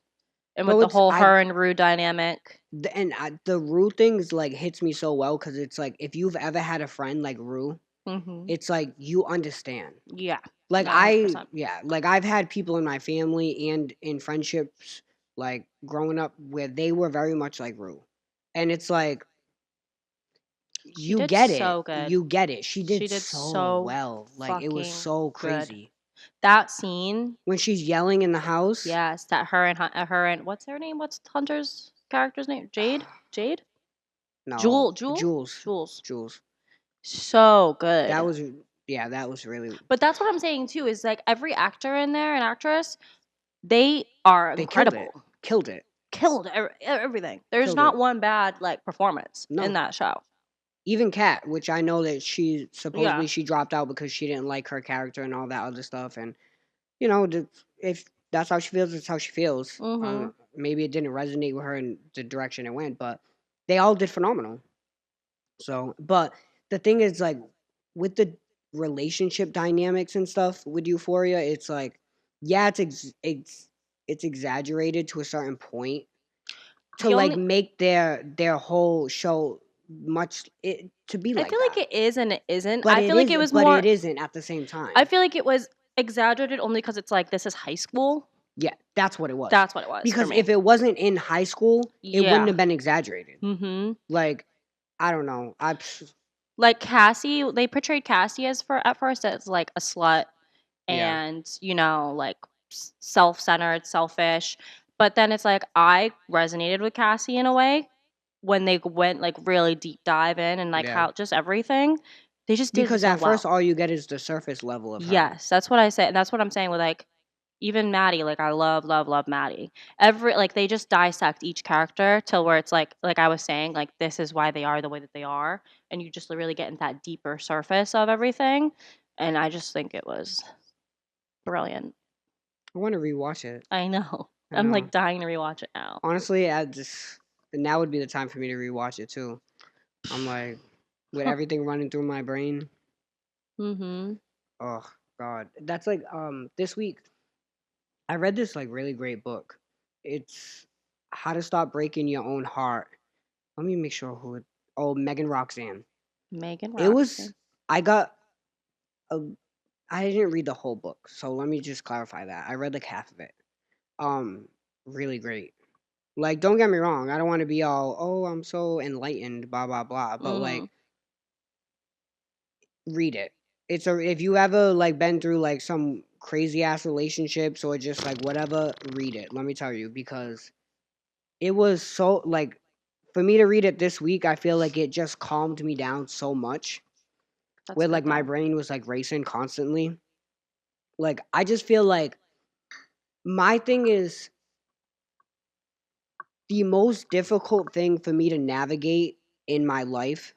Speaker 2: and with the whole her and Rue dynamic.
Speaker 1: The Rue things like hits me so well because it's like if you've ever had a friend like Rue, it's like you understand.
Speaker 2: Yeah.
Speaker 1: Like
Speaker 2: No, 100%.
Speaker 1: like I've had people in my family and in friendships like growing up where they were very much like Rue. And it's like
Speaker 2: She
Speaker 1: you
Speaker 2: did
Speaker 1: get it.
Speaker 2: so good.
Speaker 1: You get it. She
Speaker 2: She
Speaker 1: did
Speaker 2: did
Speaker 1: so
Speaker 2: so
Speaker 1: well. Like it was
Speaker 2: fucking
Speaker 1: so
Speaker 2: good.
Speaker 1: crazy.
Speaker 2: That scene,
Speaker 1: When she's yelling in the house.
Speaker 2: yes, that her and what's her name? What's Hunter's character's name? Jade? Jade?
Speaker 1: No.
Speaker 2: Jewel?
Speaker 1: Jules.
Speaker 2: Jules.
Speaker 1: Jules.
Speaker 2: So good.
Speaker 1: That was that was really
Speaker 2: But that's what I'm saying too, is like every actor in there and actress, they are
Speaker 1: they killed it.
Speaker 2: incredible.
Speaker 1: Killed it.
Speaker 2: Killed everything. There's
Speaker 1: Killed
Speaker 2: not
Speaker 1: it.
Speaker 2: one bad like performance in
Speaker 1: No.
Speaker 2: that show.
Speaker 1: Even Kat, which I know that she supposedly
Speaker 2: Yeah.
Speaker 1: she dropped out because she didn't like her character and all that other stuff, and you know, if that's how she feels, it's how she feels.
Speaker 2: Mhm.
Speaker 1: Maybe it didn't resonate with her in the direction it went, but they all did phenomenal. So, but the thing is, like, with the relationship dynamics and stuff with Euphoria, it's like, yeah, it's exaggerated to a certain point to
Speaker 2: The
Speaker 1: like
Speaker 2: only
Speaker 1: make their whole show much to be
Speaker 2: I
Speaker 1: like
Speaker 2: feel like
Speaker 1: that.
Speaker 2: it is and it isn't.
Speaker 1: But
Speaker 2: I
Speaker 1: it
Speaker 2: feel like
Speaker 1: is,
Speaker 2: it was
Speaker 1: but
Speaker 2: more
Speaker 1: it isn't at the same time.
Speaker 2: I feel like it was exaggerated only because it's like this is high school.
Speaker 1: Yeah, that's what it was.
Speaker 2: That's what it was for
Speaker 1: Because
Speaker 2: me.
Speaker 1: if it wasn't in high school, it wouldn't
Speaker 2: Yeah.
Speaker 1: have been exaggerated.
Speaker 2: Mhm.
Speaker 1: Like, I don't know.
Speaker 2: Like Cassie, they portrayed Cassie at first as like a slut
Speaker 1: Yeah.
Speaker 2: and, you know, like self-centered, selfish. But then it's like I resonated with Cassie in a way when they went like really deep dive in and like
Speaker 1: Yeah.
Speaker 2: how just everything. They just did it
Speaker 1: Because
Speaker 2: so
Speaker 1: at first
Speaker 2: well.
Speaker 1: all you get is the surface level of her.
Speaker 2: Yes, that's what I say, and that's what I'm saying with like even Maddie. Like I love, love, love Maddie. Every like they just dissect each character till where it's like I was saying, like this is why they are the way that they are, and you just really get into that deeper surface of everything. And I just think it was brilliant.
Speaker 1: I want to rewatch it.
Speaker 2: I know.
Speaker 1: I
Speaker 2: I'm
Speaker 1: know.
Speaker 2: like dying to rewatch it now.
Speaker 1: Honestly, I just now would be the time for me to rewatch it too. I'm like with everything running through my brain.
Speaker 2: Mhm.
Speaker 1: Oh God, that's like this week I read this like really great book. It's How to Stop Breaking Your Own Heart. Let me make sure who it. Oh, Megan Roxanne.
Speaker 2: Megan
Speaker 1: It was.
Speaker 2: Roxanne.
Speaker 1: I got a. I didn't read the whole book, so let me just clarify that. I read like half of it. Um, really great. Like, don't get me wrong. I don't want to be all, oh, I'm so enlightened, blah blah blah. But like,
Speaker 2: Mhm.
Speaker 1: read it. It's a if you ever like been through like some crazy ass relationships or just like whatever, read it. Let me tell you because it was so like for me to read it this week, I feel like it just calmed me down so much.
Speaker 2: That's
Speaker 1: Where
Speaker 2: good
Speaker 1: like my
Speaker 2: though.
Speaker 1: brain was like racing constantly. Like I just feel like my thing is the most difficult thing for me to navigate in my life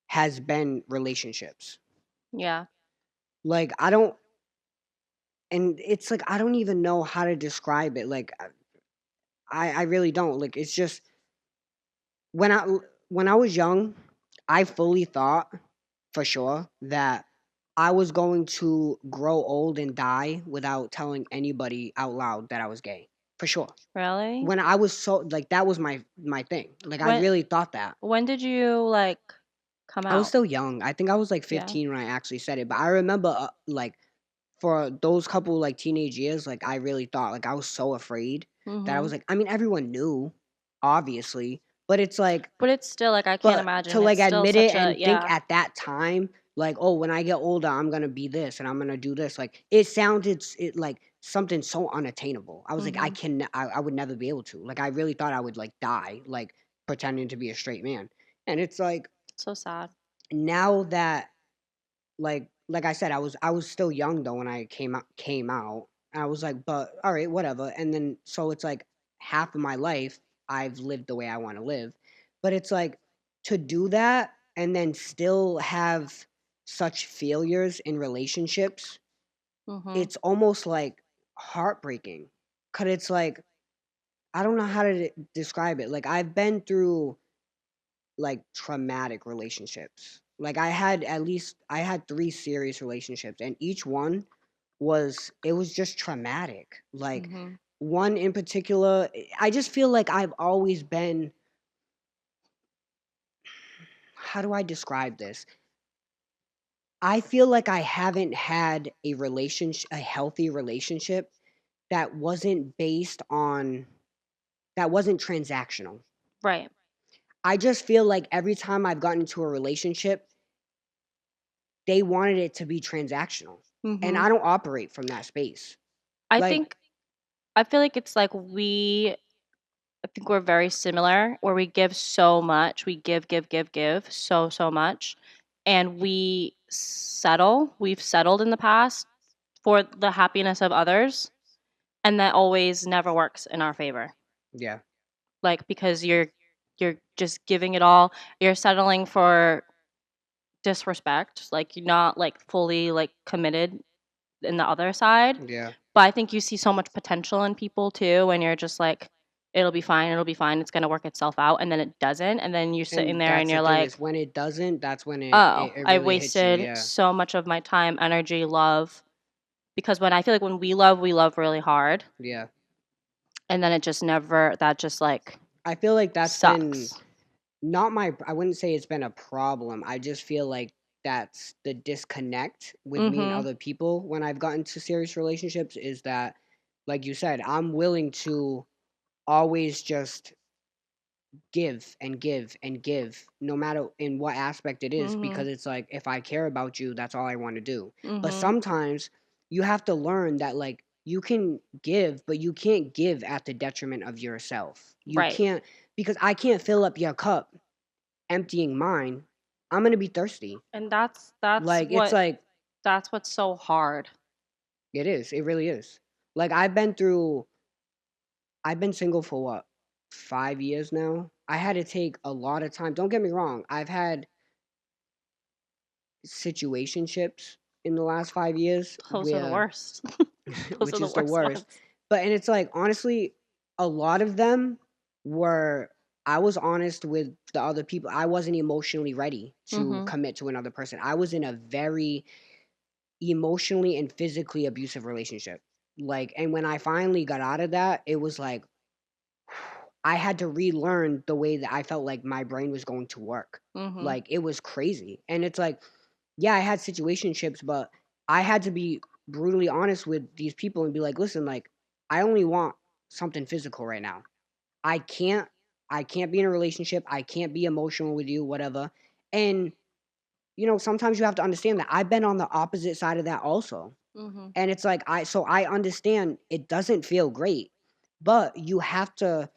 Speaker 1: has been relationships.
Speaker 2: Yeah.
Speaker 1: Like I don't and it's like I don't even know how to describe it. Like I really don't. Like it's just when I when I was young, I fully thought for sure that I was going to grow old and die without telling anybody out loud that I was gay. For sure.
Speaker 2: Really?
Speaker 1: When I was so like that was my thing. Like I
Speaker 2: When
Speaker 1: really thought that.
Speaker 2: when did you like come
Speaker 1: I was
Speaker 2: out?
Speaker 1: still young. I think I was like
Speaker 2: Yeah.
Speaker 1: 15 when I actually said it, but I remember like for those couple like teenage years, like I really thought like I was so afraid that I was
Speaker 2: Mhm.
Speaker 1: like I mean everyone knew obviously, but it's like
Speaker 2: But it's still like I can't
Speaker 1: but to
Speaker 2: imagine. It's
Speaker 1: like
Speaker 2: still
Speaker 1: admit it
Speaker 2: such a
Speaker 1: and think
Speaker 2: yeah.
Speaker 1: at that time like oh when I get older I'm going to be this and I'm going to do this like it sounded like something so unattainable. I was like
Speaker 2: Mhm.
Speaker 1: I would never be able to. Like I really thought I would like die like pretending to be a straight man. And it's like
Speaker 2: So sad.
Speaker 1: now that like I said, I was still young though when I came out. I was like, but all right, whatever. And then so it's like half of my life I've lived the way I want to live. But it's like to do that and then still have such failures in relationships,
Speaker 2: Mhm.
Speaker 1: it's almost like heartbreaking. Cause it's like I don't know how to describe it. Like I've been through like traumatic relationships. Like I had 3 serious relationships and each one it was just traumatic. Like
Speaker 2: Mhm.
Speaker 1: one in particular, I just feel like I've always been how do I describe this? I feel like I haven't had a healthy relationship that wasn't that wasn't transactional.
Speaker 2: Right.
Speaker 1: I just feel like every time I've gotten into a relationship, they wanted it to be transactional. And I don't operate from that space.
Speaker 2: I
Speaker 1: Like,
Speaker 2: think I feel like it's like I think we're very similar where we give so much. We give so much. And we've settled in the past for the happiness of others. And that always never works in our favor.
Speaker 1: yeah.
Speaker 2: Like because you're just giving it all. You're settling for disrespect. Like you're not like fully like committed in the other side.
Speaker 1: Yeah.
Speaker 2: But I think you see so much potential in people too when you're just like, it'll be fine, it's gonna work itself out, and then it doesn't, and then you're sitting
Speaker 1: And
Speaker 2: there and
Speaker 1: that's the
Speaker 2: you're
Speaker 1: thing
Speaker 2: like,
Speaker 1: is when it doesn't, that's when
Speaker 2: oh,
Speaker 1: it
Speaker 2: I
Speaker 1: really hits you.
Speaker 2: wasted
Speaker 1: Yeah.
Speaker 2: so much of my time, energy, love. Because when I feel like when we love really hard,
Speaker 1: Yeah.
Speaker 2: and then it just never that just like
Speaker 1: I feel like that's been
Speaker 2: sucks.
Speaker 1: not my I wouldn't say it's been a problem. I just feel like that's the disconnect with me and
Speaker 2: Mhm.
Speaker 1: other people when I've gotten to serious relationships is that like you said, I'm willing to always just give and give and give no matter in what aspect it is because
Speaker 2: Mhm.
Speaker 1: it's like if I care about you, that's all I want to do. But
Speaker 2: Mhm.
Speaker 1: sometimes you have to learn that like you can give, but you can't give at the detriment of yourself. You
Speaker 2: Right.
Speaker 1: can't because I can't fill up your cup emptying mine. I'm going to be thirsty.
Speaker 2: And
Speaker 1: Like it's like
Speaker 2: that's what's so hard.
Speaker 1: it is. It really is. Like I've been single for what? 5 years now. I had to take a lot of time. Don't get me wrong. I've had situationships in the last 5 years
Speaker 2: Those are the
Speaker 1: where
Speaker 2: worst. Those are
Speaker 1: which
Speaker 2: the
Speaker 1: is the
Speaker 2: worst
Speaker 1: worst.
Speaker 2: ones.
Speaker 1: But and it's like honestly, a lot of them were I was honest with the other people. I wasn't emotionally ready to
Speaker 2: Mhm.
Speaker 1: commit to another person. I was in a very emotionally and physically abusive relationship. Like and when I finally got out of that, it was like I had to relearn the way that I felt like my brain was going to work.
Speaker 2: Mhm.
Speaker 1: Like it was crazy. And it's like yeah, I had situationships, but I had to be brutally honest with these people and be like, listen, like, I only want something physical right now. I can't I can't be in a relationship. I can't be emotional with you, whatever. And sometimes you have to understand that I've been on the opposite side of that also.
Speaker 2: Mhm.
Speaker 1: And it's like I understand it doesn't feel great, but you have to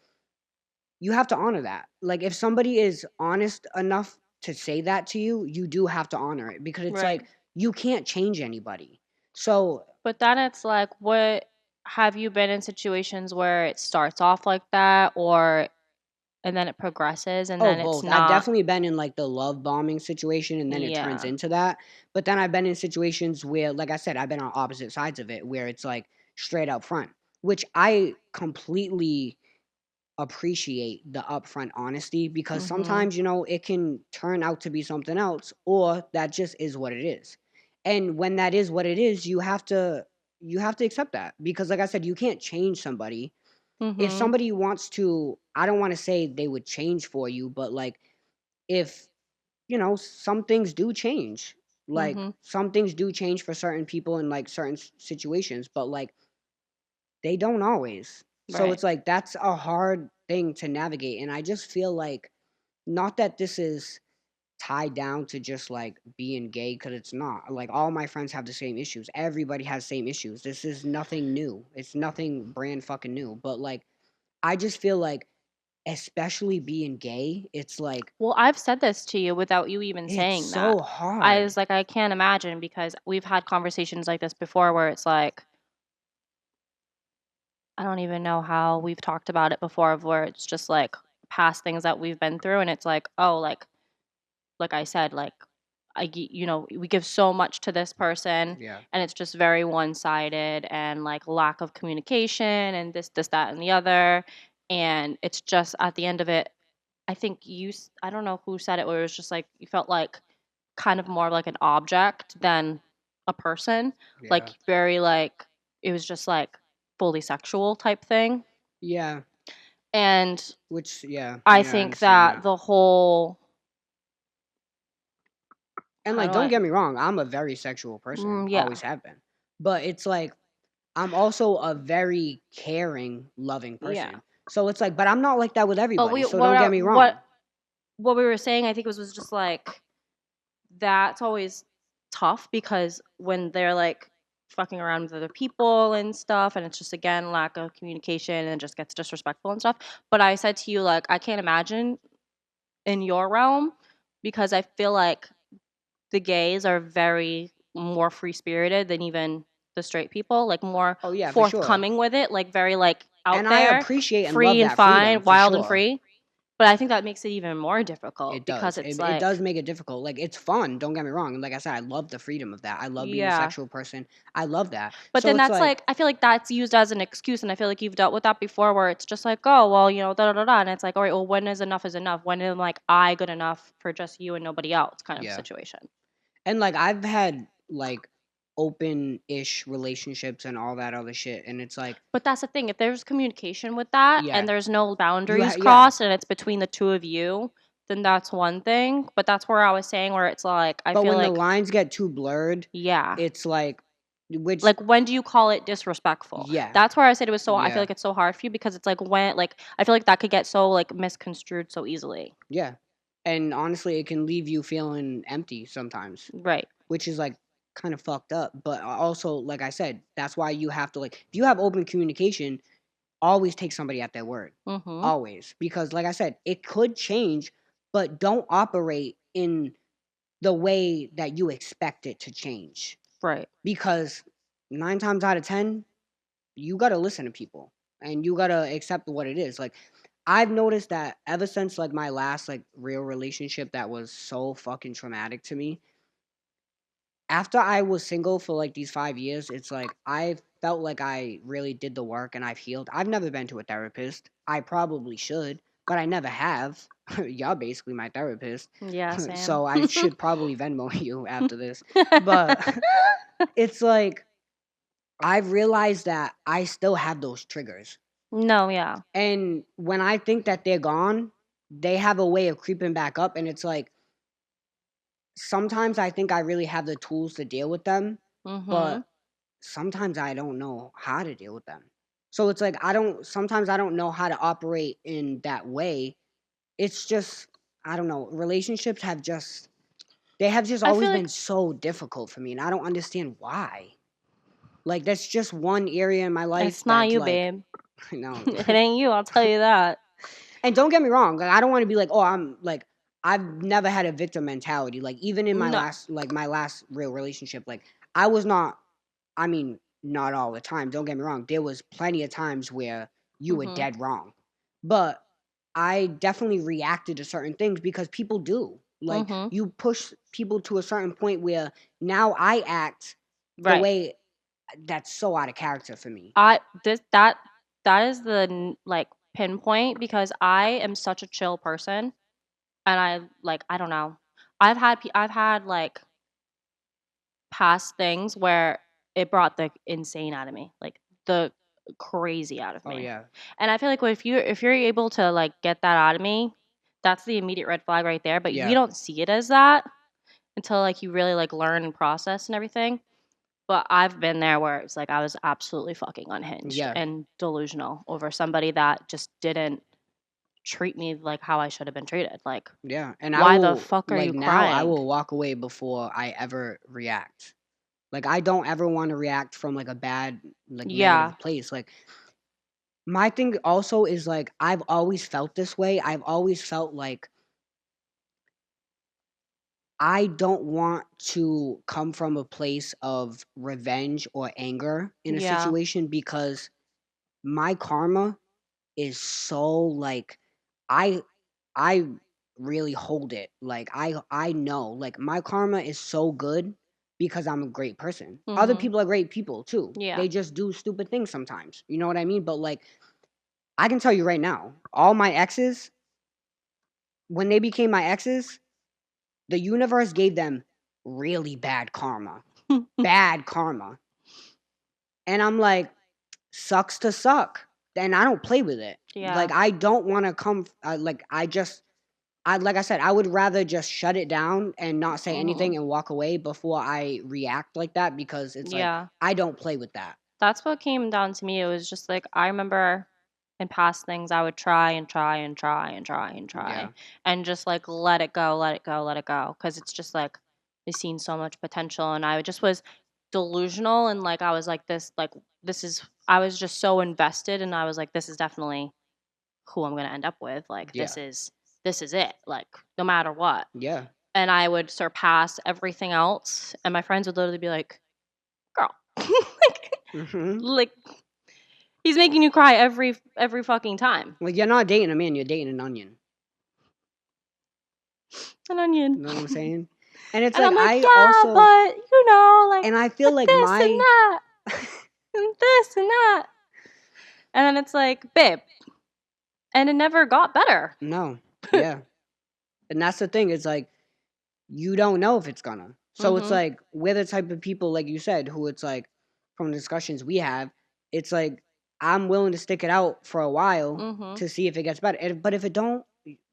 Speaker 1: honor that. Like if somebody is honest enough to say that to you, you do have to honor it because it's
Speaker 2: Right.
Speaker 1: like you can't change anybody. So,
Speaker 2: But then it's like, what have you been in situations where it starts off like that, or and then it progresses, and
Speaker 1: oh,
Speaker 2: then it's
Speaker 1: both. I've
Speaker 2: not?
Speaker 1: definitely been in like the love bombing situation and then it turns
Speaker 2: Yeah.
Speaker 1: into that. But then I've been in situations where, like I said, I've been on opposite sides of it where it's like straight up front, which I completely appreciate the upfront honesty because
Speaker 2: Mhm.
Speaker 1: sometimes it can turn out to be something else or that just is what it is. And when that is what it is, you have to accept that because like I said, you can't change somebody. If
Speaker 2: Mhm.
Speaker 1: somebody wants to, I don't want to say they would change for you, but like if some things do change. Like
Speaker 2: Mhm.
Speaker 1: some things do change for certain people in like certain situations, but like they don't always. So
Speaker 2: Right.
Speaker 1: it's like that's a hard thing to navigate. And I just feel like not that this is tied down to just like being gay because it's not. Like all my friends have the same issues. Everybody has same issues. This is nothing new. It's nothing brand fucking new. But like I just feel like especially being gay, it's like
Speaker 2: Well, I've said this to you without you even
Speaker 1: it's
Speaker 2: saying that.
Speaker 1: so
Speaker 2: I
Speaker 1: hard.
Speaker 2: was like, I can't imagine because we've had conversations like this before where it's like, I don't even know how we've talked about it before, of where it's just like past things that we've been through, and it's like, oh, like I said, like we give so much to this person,
Speaker 1: Yeah.
Speaker 2: and it's just very one sided, and like lack of communication, and this, that, and the other, and it's just at the end of it, I think I don't know who said it, where it was just like you felt like kind of more like an object than a person, like
Speaker 1: Yeah.
Speaker 2: very like it was just like fully sexual type thing,
Speaker 1: Yeah.
Speaker 2: and
Speaker 1: Which yeah,
Speaker 2: I
Speaker 1: yeah, I
Speaker 2: think
Speaker 1: understand
Speaker 2: that
Speaker 1: that.
Speaker 2: the whole
Speaker 1: And
Speaker 2: I
Speaker 1: like, don't
Speaker 2: don't.
Speaker 1: get me wrong, I'm a very sexual person,
Speaker 2: Yeah.
Speaker 1: always have been. But it's like I'm also a very caring, loving
Speaker 2: Yeah.
Speaker 1: person. So it's like, but I'm not like that with
Speaker 2: But
Speaker 1: everybody. So don't get me wrong.
Speaker 2: what we were saying, I think, was just like that's always tough because when they're like fucking around with other people and stuff, and it's just again lack of communication and it just gets disrespectful and stuff. But I said to you, like, I can't imagine in your realm because I feel like the gays are very more free spirited than even the straight people, like more
Speaker 1: Oh yeah, for sure.
Speaker 2: forthcoming with it, like very like out
Speaker 1: And I
Speaker 2: there,
Speaker 1: appreciate and love
Speaker 2: free and
Speaker 1: that freedom
Speaker 2: fine,
Speaker 1: for
Speaker 2: wild and
Speaker 1: sure.
Speaker 2: free. But I think that makes it even more difficult
Speaker 1: It
Speaker 2: because
Speaker 1: does.
Speaker 2: it's
Speaker 1: It
Speaker 2: like,
Speaker 1: does make it difficult. Like it's fun. Don't get me wrong. And like I said, I love the freedom of that. I love being a
Speaker 2: yeah.
Speaker 1: sexual person. I love that.
Speaker 2: But
Speaker 1: So
Speaker 2: then
Speaker 1: it's
Speaker 2: that's
Speaker 1: like,
Speaker 2: like, I feel like that's used as an excuse, and I feel like you've dealt with that before, where it's just like, oh, well, you know, da da da da, and it's like, all right, well, when is enough is enough? When am like I good enough for just you and nobody else, kind of
Speaker 1: yeah.
Speaker 2: situation.
Speaker 1: And like I've had like open-ish relationships and all that other shit, and it's like,
Speaker 2: But that's the thing. If there's communication with that
Speaker 1: yeah,
Speaker 2: and there's no boundaries
Speaker 1: yeah.
Speaker 2: crossed and it's between the two of you, then that's one thing. But that's where I was saying where it's like, I
Speaker 1: But
Speaker 2: feel
Speaker 1: when the
Speaker 2: like,
Speaker 1: lines get too blurred,
Speaker 2: yeah.
Speaker 1: it's like, which,
Speaker 2: Like, when do you call it disrespectful?
Speaker 1: yeah,
Speaker 2: That's where I said it was so, I feel
Speaker 1: yeah,
Speaker 2: like it's so hard for you because it's like when, like, I feel like that could get so, like, misconstrued so easily.
Speaker 1: yeah. And honestly, it can leave you feeling empty sometimes,
Speaker 2: Right.
Speaker 1: which is like kind of fucked up. But also, like I said, that's why you have to, like, if you have open communication, always take somebody at their word.
Speaker 2: Mm-hmm.
Speaker 1: Always. Because, like I said, it could change, but don't operate in the way that you expect it to change.
Speaker 2: Right.
Speaker 1: Because 9 times out of 10, you got to listen to people and you got to accept what it is. Like, I've noticed that ever since like my last like real relationship that was so fucking traumatic to me, after I was single for like these 5 years, it's like I felt like I really did the work and I've healed. I've never been to a therapist. I probably should, but I never have. Y'all basically my therapist.
Speaker 2: Yeah, same.
Speaker 1: So I should probably Venmo you after this. But it's like I've realized that I still have those triggers.
Speaker 2: No, yeah.
Speaker 1: And when I think that they're gone, they have a way of creeping back up. And it's like sometimes I think I really have the tools to deal with them,
Speaker 2: Mm-hmm.
Speaker 1: but sometimes I don't know how to deal with them. So it's like sometimes I don't know how to operate in that way. It's just I don't know. Relationships have just they have just
Speaker 2: I
Speaker 1: always
Speaker 2: feel
Speaker 1: been
Speaker 2: like
Speaker 1: so difficult for me and I don't understand why. Like that's just one area in my life
Speaker 2: it's not
Speaker 1: that's
Speaker 2: you,
Speaker 1: like
Speaker 2: babe.
Speaker 1: no.
Speaker 2: It ain't you, I'll tell you that.
Speaker 1: And don't get me wrong, like I don't want to be like, "Oh, I'm like I've never had a victim mentality." Like even in
Speaker 2: No.
Speaker 1: my last real relationship, like I was not I mean, not all the time. Don't get me wrong. There was plenty of times where you were
Speaker 2: Mm-hmm.
Speaker 1: dead wrong. But I definitely reacted to certain things because people do. Like
Speaker 2: Mm-hmm.
Speaker 1: you push people to a certain point where now I act the
Speaker 2: Right.
Speaker 1: way that's so out of character for me.
Speaker 2: That is the like pinpoint because I am such a chill person and I don't know. I've had like past things where it brought the insane out of me, like the crazy out of
Speaker 1: Oh
Speaker 2: me.
Speaker 1: yeah.
Speaker 2: And I feel like if you're able to like get that out of me, that's the immediate red flag right there. But we
Speaker 1: Yeah.
Speaker 2: don't see it as that until like you really like learn and process and everything. But I've been there where it's like I was absolutely fucking unhinged
Speaker 1: Yeah.
Speaker 2: and delusional over somebody that just didn't treat me like how I should have been treated. Like,
Speaker 1: Yeah. And I
Speaker 2: why the
Speaker 1: will
Speaker 2: fuck are
Speaker 1: like
Speaker 2: you
Speaker 1: now I
Speaker 2: crying?
Speaker 1: will walk away before I ever react. Like I don't ever want to react from like a bad like
Speaker 2: Yeah.
Speaker 1: negative place. Like my thing also is like I've always felt this way. I've always felt like I don't want to come from a place of revenge or anger in a
Speaker 2: Yeah.
Speaker 1: situation because my karma is so like I I really hold it. Like I know like my karma is so good because I'm a great person. Other
Speaker 2: Mhm.
Speaker 1: people are great people too.
Speaker 2: Yeah.
Speaker 1: They just do stupid things sometimes. You know what I mean? But like I can tell you right now, all my exes when they became my exes, the universe gave them really bad karma. Bad karma. And I'm like, sucks to suck. And I don't play with it.
Speaker 2: Yeah.
Speaker 1: Like, I don't want to come, like, I just, like I said, I would rather just shut it down and not say anything
Speaker 2: Mm-hmm.
Speaker 1: and walk away before I react like that, because it's like
Speaker 2: Yeah.
Speaker 1: I don't play with that.
Speaker 2: That's what came down to me. It was just like I remember in past things I would try and try and try and try and
Speaker 1: Yeah.
Speaker 2: try and just like let it go, let it go, let it go, because it's just like I've seen so much potential, and I just was delusional, and like I was like this is I was just so invested, and I was like, this is definitely who I'm gonna end up with. Like
Speaker 1: Yeah.
Speaker 2: this is it. Like no matter what.
Speaker 1: Yeah.
Speaker 2: And I would surpass everything else, and my friends would literally be like, "Girl,
Speaker 1: Mm-hmm.
Speaker 2: like he's making you cry every fucking time."
Speaker 1: Like, you're not dating a man, you're dating an onion.
Speaker 2: An onion.
Speaker 1: You know what I'm saying? And it's
Speaker 2: And
Speaker 1: like
Speaker 2: I'm like,
Speaker 1: I
Speaker 2: yeah,
Speaker 1: also,
Speaker 2: but you know, like,
Speaker 1: and I feel like
Speaker 2: this and
Speaker 1: my
Speaker 2: that, and this and that. And then it's like, babe. And it never got better.
Speaker 1: no, yeah, and that's the thing. It's like you don't know if it's gonna. So it's
Speaker 2: Mm-hmm.
Speaker 1: like we're the type of people, like you said, who it's like from the discussions we have, it's like I'm willing to stick it out for a while
Speaker 2: Mm-hmm.
Speaker 1: to see if it gets better. But if it don't,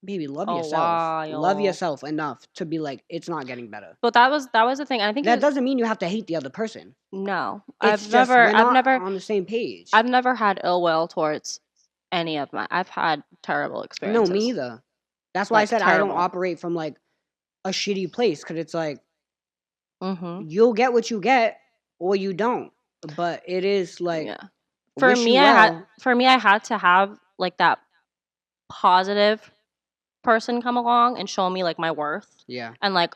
Speaker 1: baby, love
Speaker 2: A
Speaker 1: yourself. Love
Speaker 2: while.
Speaker 1: yourself enough to be like, it's not getting better.
Speaker 2: But that was the thing. And I think
Speaker 1: That doesn't mean you have to hate the other person.
Speaker 2: no.
Speaker 1: It's just we're not on the same page.
Speaker 2: I've never had ill will towards any of my. I've had terrible
Speaker 1: No,
Speaker 2: experiences.
Speaker 1: me either. That's why I
Speaker 2: Like,
Speaker 1: said I don't
Speaker 2: terrible.
Speaker 1: operate from like a shitty place, because it's like
Speaker 2: Mm-hmm.
Speaker 1: you'll get what you get or you don't. But it is like
Speaker 2: Yeah.
Speaker 1: wish you well.
Speaker 2: For me, I had to have like that positive person come along and show me like my worth
Speaker 1: Yeah.
Speaker 2: and like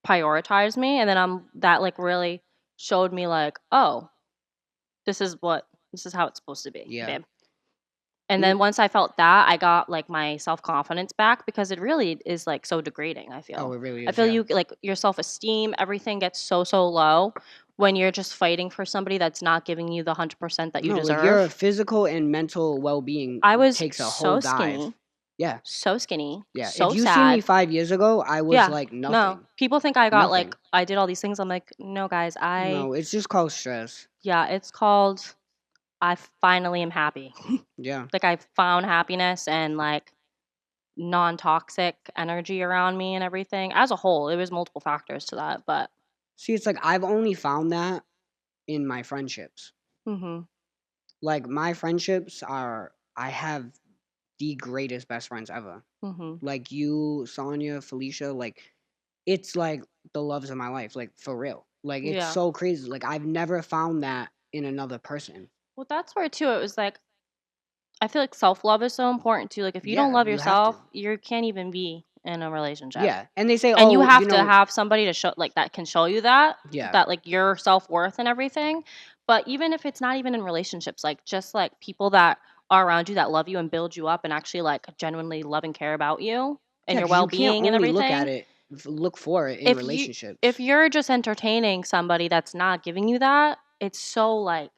Speaker 2: prioritize me, and then that like really showed me like, oh, this is how it's supposed to be,
Speaker 1: Yeah.
Speaker 2: babe. And then once I felt that, I got like my self-confidence back, because it really is like so degrading. I feel
Speaker 1: Oh, it really
Speaker 2: I
Speaker 1: is.
Speaker 2: feel
Speaker 1: Yeah.
Speaker 2: you like your self-esteem, everything gets so low when you're just fighting for somebody that's not giving you the 100% that you
Speaker 1: No, like your
Speaker 2: deserve.
Speaker 1: physical and mental well-being
Speaker 2: I was
Speaker 1: takes a
Speaker 2: so
Speaker 1: whole dive.
Speaker 2: skinny,
Speaker 1: Yeah.
Speaker 2: so skinny,
Speaker 1: Yeah.
Speaker 2: so
Speaker 1: If you seen me
Speaker 2: sad.
Speaker 1: 5 years ago, I was
Speaker 2: Yeah,
Speaker 1: like
Speaker 2: no.
Speaker 1: nothing.
Speaker 2: People think I got
Speaker 1: Nothing.
Speaker 2: like I did all these things. I'm like, no, guys.
Speaker 1: No, it's just called stress.
Speaker 2: Yeah, it's called I finally am happy.
Speaker 1: Yeah.
Speaker 2: Like I found happiness and like non-toxic energy around me and everything. As a whole, it was multiple factors to that, but
Speaker 1: See, it's like I've only found that in my friendships.
Speaker 2: mhm.
Speaker 1: Like my friendships are, I have the greatest best friends ever.
Speaker 2: Mhm.
Speaker 1: Like you, Sonia, Felicia, like it's like the loves of my life, like for real. Like it's
Speaker 2: Yeah.
Speaker 1: so crazy. Like I've never found that in another person.
Speaker 2: Well, that's where too it was like I feel like self-love is so important too. Like if you don't
Speaker 1: Yeah,
Speaker 2: love
Speaker 1: you have to.
Speaker 2: yourself, you can't even be in a relationship.
Speaker 1: Yeah, and they say,
Speaker 2: And you
Speaker 1: oh,
Speaker 2: have to have somebody to show like that can show you that
Speaker 1: yeah,
Speaker 2: that like your self-worth and everything. But even if it's not even in relationships, like just like people that are around you that love you and build you up and actually like genuinely love and care about you and
Speaker 1: yeah,
Speaker 2: your
Speaker 1: because you can't
Speaker 2: well-being and
Speaker 1: only look at
Speaker 2: everything.
Speaker 1: it, look for it in
Speaker 2: If you
Speaker 1: relationships.
Speaker 2: if you're just entertaining somebody that's not giving you that, it's so like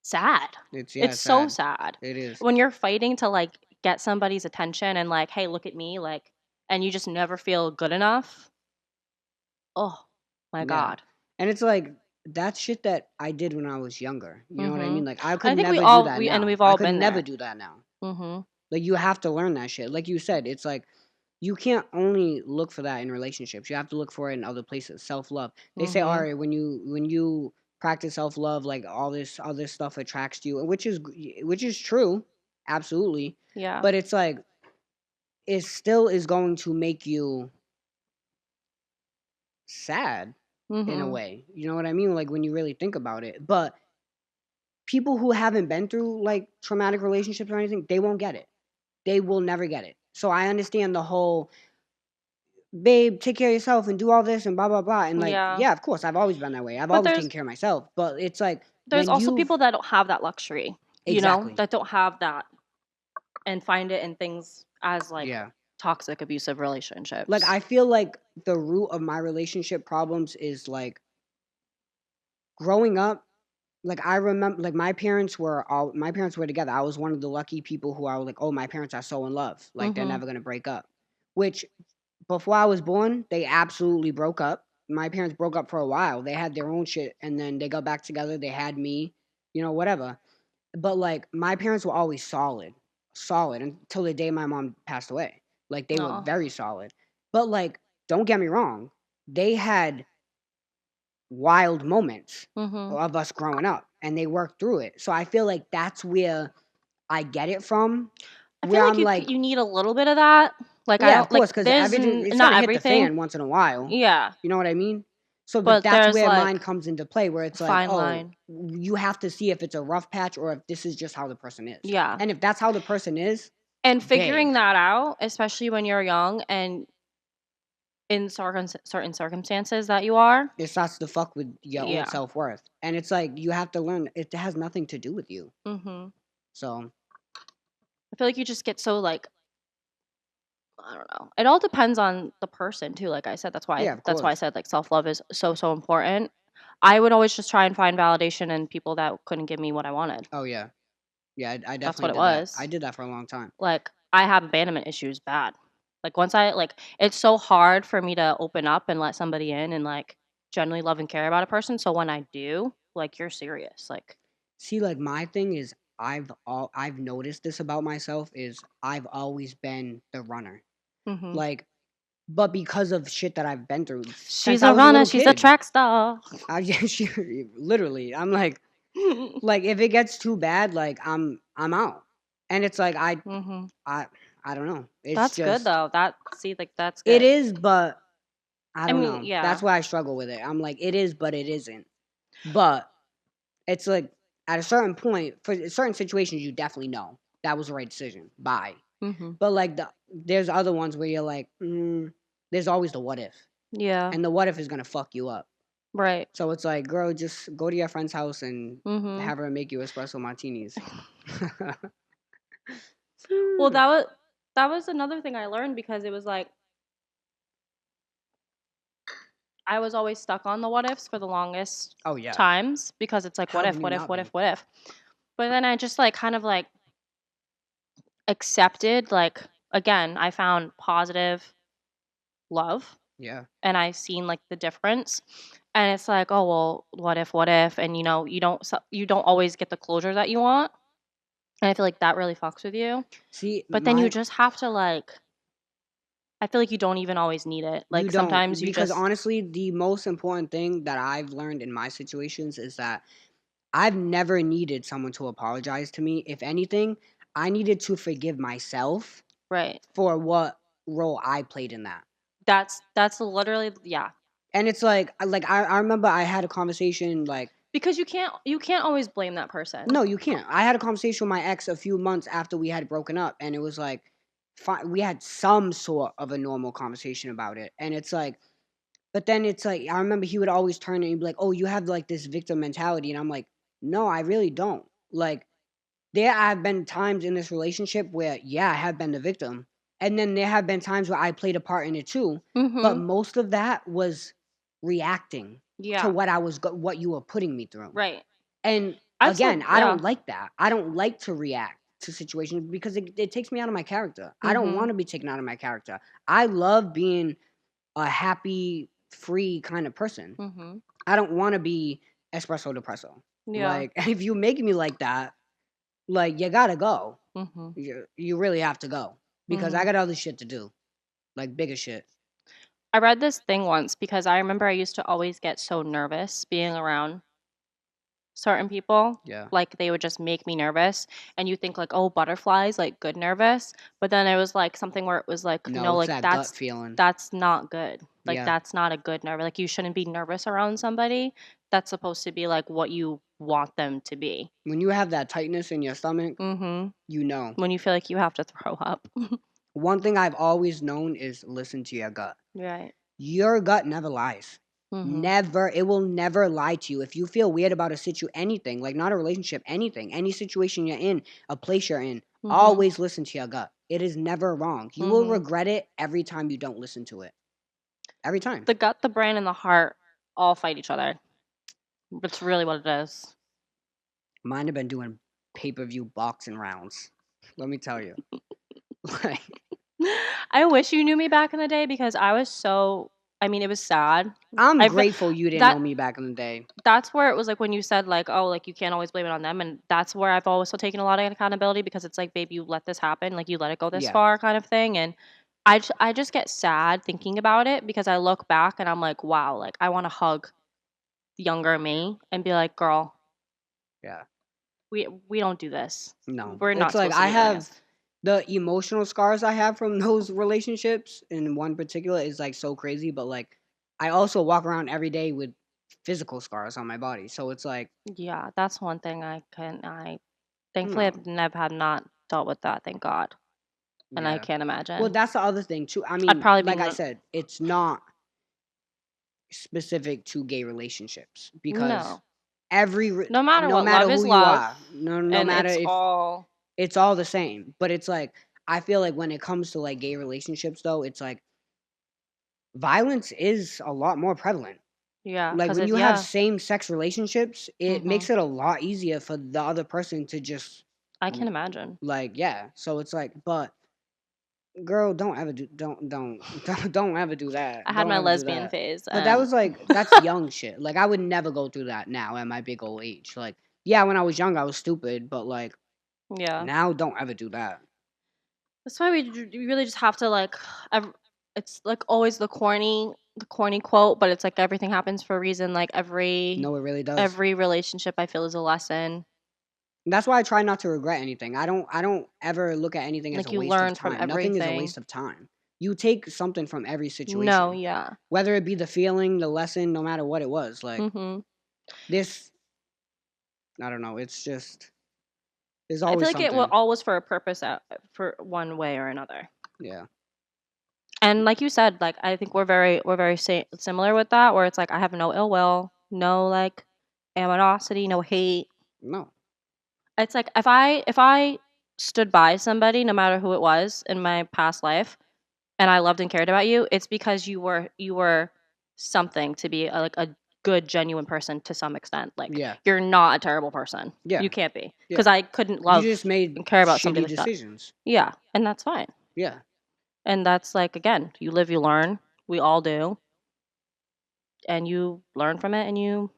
Speaker 2: sad. It's so sad.
Speaker 1: It is.
Speaker 2: When you're fighting to like get somebody's attention and like, hey, look at me, like, and you just never feel good enough. Oh my
Speaker 1: Yeah,
Speaker 2: God.
Speaker 1: and it's like that's shit that I did when I was younger. You know what I
Speaker 2: Mhm.
Speaker 1: mean? Like I
Speaker 2: I
Speaker 1: could
Speaker 2: think
Speaker 1: never do that
Speaker 2: and
Speaker 1: now.
Speaker 2: we've
Speaker 1: I
Speaker 2: all
Speaker 1: could
Speaker 2: been
Speaker 1: never
Speaker 2: there.
Speaker 1: do that now.
Speaker 2: Mhm.
Speaker 1: Like you have to learn that shit. Like you said, it's like you can't only look for that in relationships. You have to look for it in other places. Self love. They say, all
Speaker 2: Mhm.
Speaker 1: right, when you practice self love, like all this other stuff attracts you, which is true, absolutely.
Speaker 2: Yeah.
Speaker 1: But it's like it still is going to make you sad in a
Speaker 2: Mhm.
Speaker 1: way. You know what I mean? Like when you really think about it. But people who haven't been through like traumatic relationships or anything, they won't get it. They will never get it. So I understand the whole babe, take care of yourself and do all this and blah blah blah. And like,
Speaker 2: Yeah.
Speaker 1: yeah, of course, I've always been that way. I've
Speaker 2: But
Speaker 1: always taken care of myself. But it's like
Speaker 2: there's
Speaker 1: when
Speaker 2: also
Speaker 1: you've
Speaker 2: people that don't have that luxury,
Speaker 1: exactly,
Speaker 2: that don't have that and find it in things as like
Speaker 1: yeah.
Speaker 2: toxic abusive relationships.
Speaker 1: Like I feel like the root of my relationship problems is like growing up. Like I remember, like my parents were together. I was one of the lucky people who I was like, oh, my parents are so in love. Like they're
Speaker 2: Mhm.
Speaker 1: never gonna break up. Which before I was born, they absolutely broke up. My parents broke up for a while. They had their own shit and then they got back together. They had me, whatever. But like my parents were always solid. solid until the day my mom passed away. Like they were
Speaker 2: No.
Speaker 1: very solid. But like, don't get me wrong, they had wild moments of us growing up and they worked through it. So I feel like that's where I get it from.
Speaker 2: I
Speaker 1: Where
Speaker 2: feel
Speaker 1: I'm
Speaker 2: like you need a little bit of that. Like I
Speaker 1: yeah, of
Speaker 2: don't like
Speaker 1: course, because
Speaker 2: there's
Speaker 1: it's
Speaker 2: not
Speaker 1: gonna hit the
Speaker 2: everything.
Speaker 1: fan once in a while.
Speaker 2: Yeah,
Speaker 1: You know what I mean? So, but
Speaker 2: but
Speaker 1: that's
Speaker 2: there's
Speaker 1: where mine
Speaker 2: like
Speaker 1: comes into play, where it's like,
Speaker 2: fine
Speaker 1: oh,
Speaker 2: line.
Speaker 1: you have to see if it's a rough patch or if this is just how the person is.
Speaker 2: Yeah.
Speaker 1: And if that's how the person is,
Speaker 2: And figuring
Speaker 1: babe,
Speaker 2: that out, especially when you're young and in certain circumstances that you are.
Speaker 1: it starts to fuck with your own
Speaker 2: Yeah.
Speaker 1: self worth. And it's like you have to learn it has nothing to do with you.
Speaker 2: Mhm.
Speaker 1: So
Speaker 2: I feel like you just get so like I don't know. It all depends on the person too. Like I said,
Speaker 1: yeah, of
Speaker 2: that's why I
Speaker 1: course.
Speaker 2: said like self love is so important. I would always just try and find validation in people that couldn't give me what I wanted.
Speaker 1: Oh yeah. Yeah, I
Speaker 2: That's
Speaker 1: definitely
Speaker 2: what it
Speaker 1: did that.
Speaker 2: was.
Speaker 1: I did that for a long time.
Speaker 2: Like I have abandonment issues bad. Like once I like it's so hard for me to open up and let somebody in and like genuinely love and care about a person. So when I do, like you're serious. Like
Speaker 1: See, like my thing is I've noticed this about myself is I've always been the runner.
Speaker 2: mhm.
Speaker 1: Like but because of shit that I've been through
Speaker 2: She's
Speaker 1: since I
Speaker 2: a
Speaker 1: was a
Speaker 2: runner,
Speaker 1: little
Speaker 2: she's a
Speaker 1: kid.
Speaker 2: track star.
Speaker 1: Literally, I'm like if it gets too bad, like I'm out. And it's like
Speaker 2: mhm.
Speaker 1: I don't know. It's
Speaker 2: That's good
Speaker 1: just
Speaker 2: though. Like that's
Speaker 1: it
Speaker 2: good.
Speaker 1: is, but I
Speaker 2: I
Speaker 1: don't
Speaker 2: mean,
Speaker 1: know.
Speaker 2: yeah.
Speaker 1: That's why I struggle with it. I'm like it is, but it isn't. But it's like at a certain point, for certain situations, you definitely know that was the right decision. Bye.
Speaker 2: Mhm.
Speaker 1: But like there's other ones where you're like, there's always the what if,
Speaker 2: Yeah.
Speaker 1: and the what if is gonna fuck you up.
Speaker 2: Right.
Speaker 1: So it's like, girl, just go to your friend's house and
Speaker 2: Mhm.
Speaker 1: have her make you espresso martinis.
Speaker 2: Well, that was another thing I learned because it was like I was always stuck on the what ifs for the longest
Speaker 1: Oh yeah.
Speaker 2: times because it's like
Speaker 1: How
Speaker 2: what
Speaker 1: can
Speaker 2: if,
Speaker 1: you
Speaker 2: what if,
Speaker 1: not
Speaker 2: what if,
Speaker 1: be?
Speaker 2: what if. But then I just like kind of like accepted like again, I found positive love
Speaker 1: Yeah.
Speaker 2: and I seen like the difference. And it's like, oh well, what if, and you know, you don't always get the closure that you want. And I feel like that really fucks with you.
Speaker 1: See,
Speaker 2: But then you just have to like I feel like you don't even always need it.
Speaker 1: you
Speaker 2: Like
Speaker 1: don't
Speaker 2: sometimes you
Speaker 1: because
Speaker 2: just
Speaker 1: honestly, the most important thing that I've learned in my situations is that I've never needed someone to apologize to me. If anything, I needed to forgive myself
Speaker 2: right.
Speaker 1: for what role I played in that.
Speaker 2: That's literally yeah.
Speaker 1: And it's like I remember I had a conversation like
Speaker 2: Because you can't always blame that person.
Speaker 1: no, you can't. I had a conversation with my ex a few months after we had broken up, and it was like, we had some sort of a normal conversation about it, and it's like, but then it's like I remember he would always turn and he'd be like, "Oh, you have like this victim mentality," and I'm like, "No, I really don't." Like, there have been times in this relationship where yeah, I have been the victim, and then there have been times where I played a part in it too, but
Speaker 2: Mhm.
Speaker 1: most of that was reacting to
Speaker 2: Yeah.
Speaker 1: what you were putting me through.
Speaker 2: Right.
Speaker 1: And
Speaker 2: I've
Speaker 1: again,
Speaker 2: still
Speaker 1: I
Speaker 2: yeah.
Speaker 1: don't like that. I don't like to react to situations because it takes me out of my character. I don't
Speaker 2: Mhm.
Speaker 1: want to be taken out of my character. I love being a happy, free kind of person.
Speaker 2: Mhm.
Speaker 1: I don't want to be espresso depresso.
Speaker 2: Yeah.
Speaker 1: Like, if you make me like that, like, you gotta go.
Speaker 2: Mhm.
Speaker 1: You really have to go because I
Speaker 2: Mhm.
Speaker 1: got other shit to do, like bigger shit.
Speaker 2: I read this thing once because I remember I used to always get so nervous being around certain people.
Speaker 1: Yeah.
Speaker 2: Like they would just make me nervous and you think like, "Oh, butterflies, like good nervous." But then it was like something where it was like,
Speaker 1: No,
Speaker 2: "No,
Speaker 1: it's
Speaker 2: like
Speaker 1: that gut feeling.
Speaker 2: that's not good. Like
Speaker 1: Yeah.
Speaker 2: that's not a good nerve. Like you shouldn't be nervous around somebody. That's supposed to be like what you want them to be."
Speaker 1: When you have that tightness in your stomach,
Speaker 2: Mhm.
Speaker 1: you know.
Speaker 2: When you feel like you have to throw up.
Speaker 1: One thing I've always known is listen to your gut.
Speaker 2: Right.
Speaker 1: Your gut never lies.
Speaker 2: Mhm.
Speaker 1: Never. It will never lie to you. If you feel weird about a anything, like not a relationship, anything, any situation you're in, a place you're in,
Speaker 2: Mhm.
Speaker 1: always listen to your gut. It is never wrong. You will
Speaker 2: Mhm.
Speaker 1: regret it every time you don't listen to it. Every time.
Speaker 2: The gut, the brain, and the heart all fight each other. That's really what it is.
Speaker 1: Mine have been doing pay-per-view boxing rounds. Let me tell you. Like,
Speaker 2: I wish you knew me back in the day because I was so I mean, it was sad.
Speaker 1: I'm
Speaker 2: I've
Speaker 1: grateful you didn't know me back in the day.
Speaker 2: That's where it was like when you said like, oh, like you can't always blame it on them, and that's where I've also taken a lot of accountability because it's like, babe, you let this happen, like you let it go this far, kind of thing, and I just get sad thinking about it because I look back and I'm like, wow, like I want to hug the younger me and be like, girl,
Speaker 1: Yeah.
Speaker 2: We don't do this.
Speaker 1: No.
Speaker 2: We're not
Speaker 1: It's like
Speaker 2: supposed to
Speaker 1: I
Speaker 2: be doing
Speaker 1: have the emotional scars I have from those relationships in one particular is like so crazy, but like I also walk around every day with physical scars on my body. So it's like
Speaker 2: Yeah, that's one thing I thankfully
Speaker 1: no.
Speaker 2: I've never have not dealt with that, thank God. And I
Speaker 1: Yeah.
Speaker 2: can't
Speaker 1: Well,
Speaker 2: imagine.
Speaker 1: that's the other thing too. I
Speaker 2: I'd
Speaker 1: mean,
Speaker 2: probably
Speaker 1: like I
Speaker 2: be
Speaker 1: said, it's not specific to gay relationships because
Speaker 2: no. No matter
Speaker 1: no
Speaker 2: what,
Speaker 1: matter
Speaker 2: love
Speaker 1: who
Speaker 2: is
Speaker 1: you
Speaker 2: love,
Speaker 1: are, no
Speaker 2: and
Speaker 1: matter
Speaker 2: it's
Speaker 1: if
Speaker 2: all
Speaker 1: it's all the same. But it's like I feel like when it comes to like gay relationships though, it's like violence is a lot more prevalent.
Speaker 2: yeah,
Speaker 1: Like
Speaker 2: because
Speaker 1: when
Speaker 2: it's
Speaker 1: you have
Speaker 2: yeah.
Speaker 1: same sex relationships, it
Speaker 2: Mhm.
Speaker 1: makes it a lot easier for the other person to just
Speaker 2: I can imagine.
Speaker 1: like yeah. So it's like, but girl, don't ever do don't ever do that.
Speaker 2: I had
Speaker 1: Don't
Speaker 2: my
Speaker 1: ever do
Speaker 2: lesbian
Speaker 1: that.
Speaker 2: phase,
Speaker 1: But that
Speaker 2: and
Speaker 1: was like that's young shit. Like I would never go through that now at my big old age. Like yeah, when I was young, I was stupid, but like
Speaker 2: yeah,
Speaker 1: now, don't ever do that.
Speaker 2: that's why we really just have to like. It's like always the corny quote, but it's like everything happens for a reason. Like
Speaker 1: No, it really does.
Speaker 2: every relationship I feel is a lesson.
Speaker 1: That's why I try not to regret anything. I don't ever look at anything as a
Speaker 2: Like you
Speaker 1: waste of
Speaker 2: learn from
Speaker 1: time. Nothing is a
Speaker 2: everything.
Speaker 1: waste of time. You take something from every
Speaker 2: No,
Speaker 1: situation,
Speaker 2: yeah.
Speaker 1: whether it be the feeling, the lesson, no matter what it was. Like
Speaker 2: Mhm.
Speaker 1: this, I don't know. It's just there's
Speaker 2: I feel
Speaker 1: always
Speaker 2: like it was
Speaker 1: something.
Speaker 2: always for a purpose for one way or another.
Speaker 1: Yeah.
Speaker 2: And like you said, like I think we're very similar with that. Where it's like I have no ill will, no like animosity, no hate.
Speaker 1: No.
Speaker 2: It's like if I stood by somebody, no matter who it was in my past life, and I loved and cared about you, it's because you were something to be like a good, genuine person to some extent. Like
Speaker 1: Yeah.
Speaker 2: you're not a terrible person.
Speaker 1: Yeah.
Speaker 2: You can't be
Speaker 1: Yeah.
Speaker 2: because I couldn't
Speaker 1: You
Speaker 2: love
Speaker 1: just made
Speaker 2: and care about somebody
Speaker 1: shitty
Speaker 2: like that.
Speaker 1: decisions.
Speaker 2: Yeah, and that's fine.
Speaker 1: Yeah.
Speaker 2: And that's like again, you live, you learn. We all do, and you learn from it, and you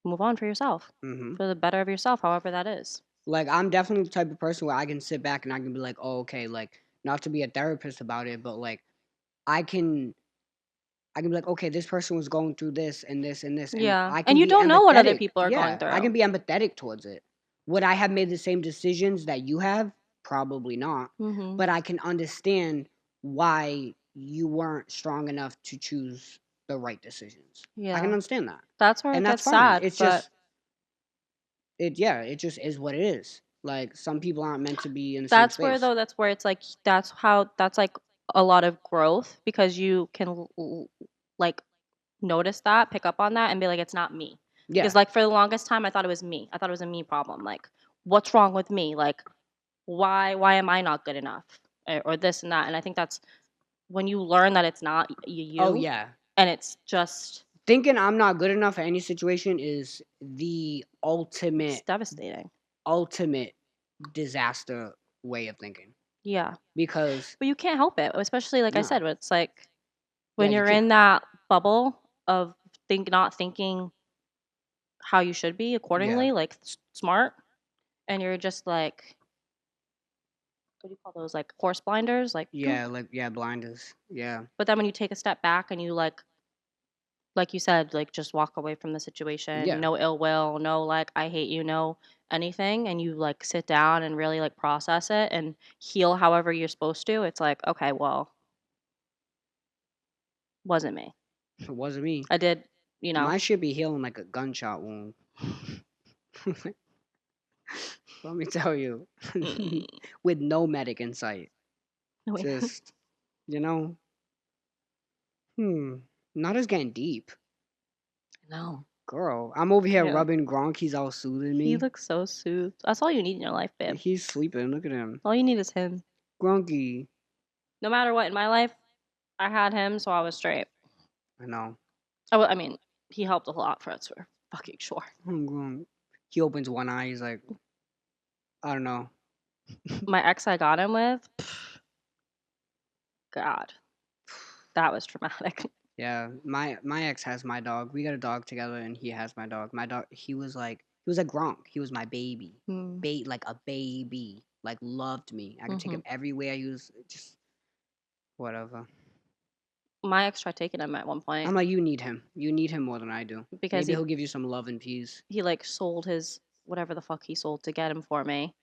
Speaker 2: move on for yourself,
Speaker 1: Mm-hmm.
Speaker 2: for the better of yourself, however that is.
Speaker 1: Like I'm definitely the type of person where I can sit back and I can be like, oh, okay, like not to be a therapist about it, but like I can I can be like, okay, this person was going through this and this and this, and
Speaker 2: Yeah,
Speaker 1: I
Speaker 2: and
Speaker 1: can
Speaker 2: you
Speaker 1: be
Speaker 2: don't know what other
Speaker 1: empathetic.
Speaker 2: people are going
Speaker 1: Yeah, I can
Speaker 2: through.
Speaker 1: be empathetic towards it. Would I have made the same decisions that you have? Probably not.
Speaker 2: Mhm.
Speaker 1: But I can understand why you weren't strong enough to choose the right decisions. I can
Speaker 2: Yeah,
Speaker 1: understand that.
Speaker 2: that's where it
Speaker 1: And that's
Speaker 2: gets
Speaker 1: fine.
Speaker 2: sad,
Speaker 1: It's
Speaker 2: but
Speaker 1: just it just is what it is. Like some people aren't meant to be in the same
Speaker 2: that's where
Speaker 1: space.
Speaker 2: though that's where it's like that's like a lot of growth because you can like notice that, pick up on that, and be like, it's not me.
Speaker 1: Yeah.
Speaker 2: Because like for the longest time, I thought it was me. I thought it was a me problem. Like, what's wrong with me? Like, why am I not good enough? Or this and that. And I think that's when you learn that it's not
Speaker 1: Oh
Speaker 2: you,
Speaker 1: yeah.
Speaker 2: and it's just
Speaker 1: Thinking I'm not good enough for any situation is the
Speaker 2: it's devastating.
Speaker 1: ultimate disaster way of thinking
Speaker 2: Yeah,
Speaker 1: because
Speaker 2: but you can't help it, especially like I
Speaker 1: no,
Speaker 2: said, it's like
Speaker 1: yeah,
Speaker 2: when
Speaker 1: you
Speaker 2: you're in
Speaker 1: can't.
Speaker 2: that bubble of not thinking how you should be
Speaker 1: Yeah,
Speaker 2: accordingly, like smart, and you're just like, what do you call those? Like horse blinders, like. Doop.
Speaker 1: yeah, like yeah, blinders. Yeah,
Speaker 2: But then when you take a step back and you like you said, like just walk away from the situation,
Speaker 1: yeah.
Speaker 2: no ill will, no like I hate you, no anything, and you like sit down and really like process it and heal however you're supposed to. It's like okay, well, wasn't me.
Speaker 1: It wasn't me.
Speaker 2: I did, you know.
Speaker 1: My shit be healing like a gunshot wound. Let me tell you, with no medic in sight.
Speaker 2: Wait.
Speaker 1: Just you know, not as getting deep,
Speaker 2: No.
Speaker 1: girl. I'm over here
Speaker 2: Yeah.
Speaker 1: rubbing Gronk. He's all soothing
Speaker 2: He
Speaker 1: me.
Speaker 2: looks so soothed. That's all you need in your life, babe.
Speaker 1: He's sleeping. Look at him,
Speaker 2: All you need is him.
Speaker 1: Gronky.
Speaker 2: No matter what in my life, I had him, so I was straight.
Speaker 1: I know.
Speaker 2: I mean, he helped a lot for us for fucking sure.
Speaker 1: Gronk. He opens one eye. He's like, I don't know.
Speaker 2: My ex I got him with, God, that was traumatic.
Speaker 1: Yeah, my ex has my dog. We got a dog together, and he has my dog. My dog, he was like Gronk. He was my baby,
Speaker 2: Mm.
Speaker 1: like a baby, like loved me. I could take him
Speaker 2: Mhm.
Speaker 1: everywhere. He was just whatever.
Speaker 2: My ex tried taking him at one point
Speaker 1: I'm like, you need him. You need him more than I do.
Speaker 2: because
Speaker 1: Maybe he'll give you some love and peace.
Speaker 2: he like sold his whatever the fuck he sold to get him for me,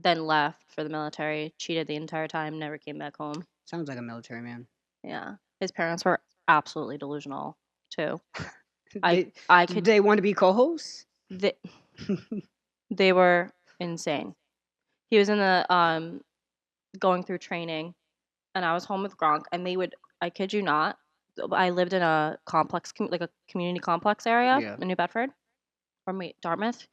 Speaker 2: then left for the military, cheated the entire time, never came back home.
Speaker 1: Sounds like a military man.
Speaker 2: Yeah. His parents were absolutely delusional too. I
Speaker 1: they
Speaker 2: I
Speaker 1: did
Speaker 2: could
Speaker 1: they want to be co-hosts?
Speaker 2: they, they were insane. He was in the going through training and I was home with Gronk and they would I kid you not, I lived in a complex like a community complex area
Speaker 1: Yeah.
Speaker 2: in New Bedford or Dartmouth.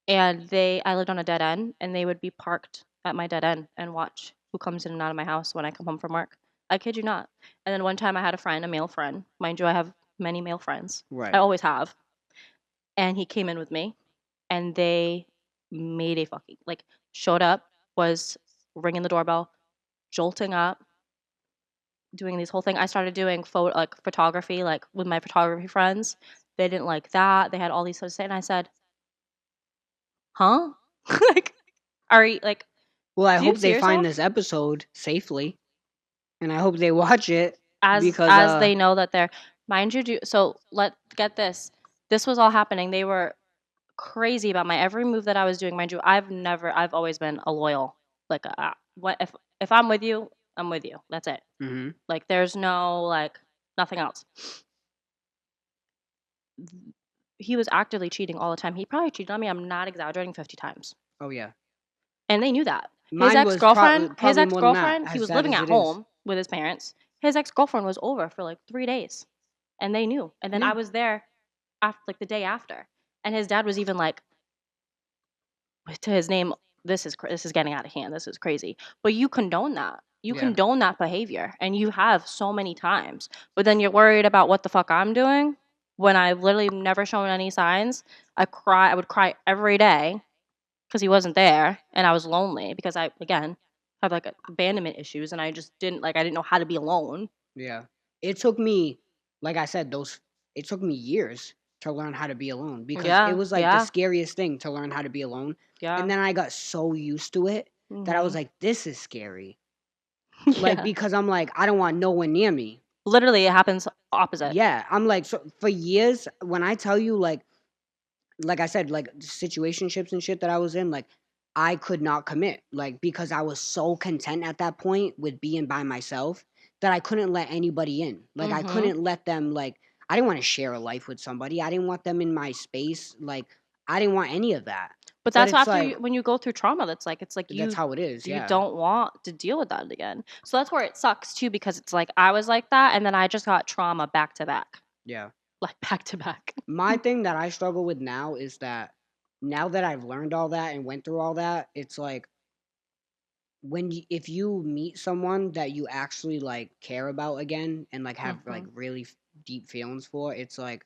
Speaker 2: And I lived on a dead end, and they would be parked at my dead end and watch who comes in and out of my house when I come home from work. I kid you not. And then one time I had a friend, a male friend. Mind you, I have many male friends. I
Speaker 1: Right.
Speaker 2: always have. And he came in with me, and they made a fucking, like, showed up, was ringing the doorbell, jolting up, doing these whole thing. I started doing photography, like, with my photography friends. They didn't like that. They had all these things to say, and I said, huh? like, are you, like,
Speaker 1: Well, I
Speaker 2: do you
Speaker 1: hope
Speaker 2: see
Speaker 1: they find
Speaker 2: yourself?
Speaker 1: this episode safely, and I hope they watch it because
Speaker 2: As they know that they're mind you, so let get this. This was all happening. They were crazy about my every move that I was doing. Mind you, I've always been a loyal, like, what if I'm with you, I'm with you. That's it.
Speaker 1: hmm
Speaker 2: Like, there's no, like, nothing else. He was actively cheating all the time. He probably cheated on me, I'm not exaggerating, 50 times.
Speaker 1: Oh yeah.
Speaker 2: And they knew that. His
Speaker 1: Mine was
Speaker 2: ex-girlfriend his
Speaker 1: probably more than that,
Speaker 2: ex-girlfriend, he
Speaker 1: as
Speaker 2: was
Speaker 1: sad
Speaker 2: living
Speaker 1: as
Speaker 2: at
Speaker 1: it is.
Speaker 2: home with his parents. His ex-girlfriend was over for, like, 3 days, and they knew. And then
Speaker 1: Yeah.
Speaker 2: I was there after, like, the day after. And his dad was even like, to his name, this is getting out of hand. This is crazy. But you condone that. You
Speaker 1: Yeah.
Speaker 2: condone that behavior, and you have so many times. But then you're worried about what the fuck I'm doing when I've literally never shown any signs. I would cry every day because he wasn't there, and I was lonely because I again have like abandonment issues, and I just I didn't know how to be alone.
Speaker 1: Yeah. It took me, like I said, it took me years to learn how to be alone because it
Speaker 2: Yeah,
Speaker 1: was like the
Speaker 2: yeah,
Speaker 1: scariest thing to learn how to be alone.
Speaker 2: yeah,
Speaker 1: And then I got so used to it that I was
Speaker 2: hmm
Speaker 1: like, this is scary. Like,
Speaker 2: yeah.
Speaker 1: because I'm like, I don't want no one near me.
Speaker 2: Literally, it happens opposite.
Speaker 1: Yeah. I'm like, so for years, when I tell you, like I said, like situationships and shit that I was in, like I could not commit, like because I was so content at that point with being by myself that I couldn't let anybody in. Like I
Speaker 2: hmm
Speaker 1: couldn't let them I didn't want to share a life with somebody. I didn't want them in my space. Like I didn't want any of that.
Speaker 2: But
Speaker 1: But
Speaker 2: that's
Speaker 1: it's
Speaker 2: after
Speaker 1: like
Speaker 2: when you go through trauma. It's like
Speaker 1: that's how it is.
Speaker 2: you
Speaker 1: Yeah.
Speaker 2: don't want to deal with that again. So that's where it sucks too because it's like I was like that, and then I just got trauma back to back,
Speaker 1: Yeah.
Speaker 2: like back to back.
Speaker 1: My thing that I struggle with now is that now that I've learned all that and went through all that, it's like if you meet someone that you actually like care about again and like have like
Speaker 2: hmm
Speaker 1: really deep feelings for, it's like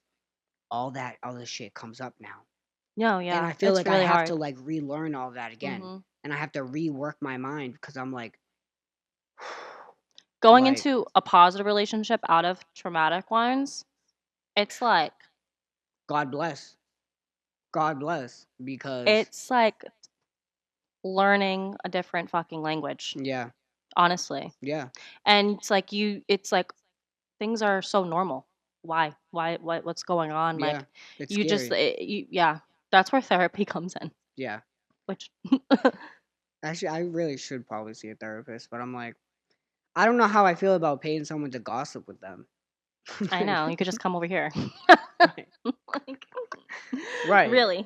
Speaker 1: all that other shit comes up now,
Speaker 2: No,
Speaker 1: and
Speaker 2: yeah,
Speaker 1: I feel
Speaker 2: it's
Speaker 1: like I
Speaker 2: really
Speaker 1: have to
Speaker 2: hard.
Speaker 1: like relearn all that again,
Speaker 2: hmm
Speaker 1: and I have to rework my mind because I'm like
Speaker 2: Going
Speaker 1: like
Speaker 2: into a positive relationship out of traumatic ones, it's like
Speaker 1: God bless, God bless, because
Speaker 2: it's like learning a different fucking language,
Speaker 1: yeah,
Speaker 2: honestly.
Speaker 1: yeah,
Speaker 2: And it's like things are so normal. Why what's going on?
Speaker 1: yeah,
Speaker 2: Like
Speaker 1: it's
Speaker 2: you just
Speaker 1: scary.
Speaker 2: yeah, that's where therapy comes in,
Speaker 1: Yeah,
Speaker 2: which
Speaker 1: actually I really should probably see a therapist, but I'm like I don't know how I feel about paying someone to gossip with them.
Speaker 2: I know, you could just come over here.
Speaker 1: Right.
Speaker 2: Like,
Speaker 1: Right.
Speaker 2: really.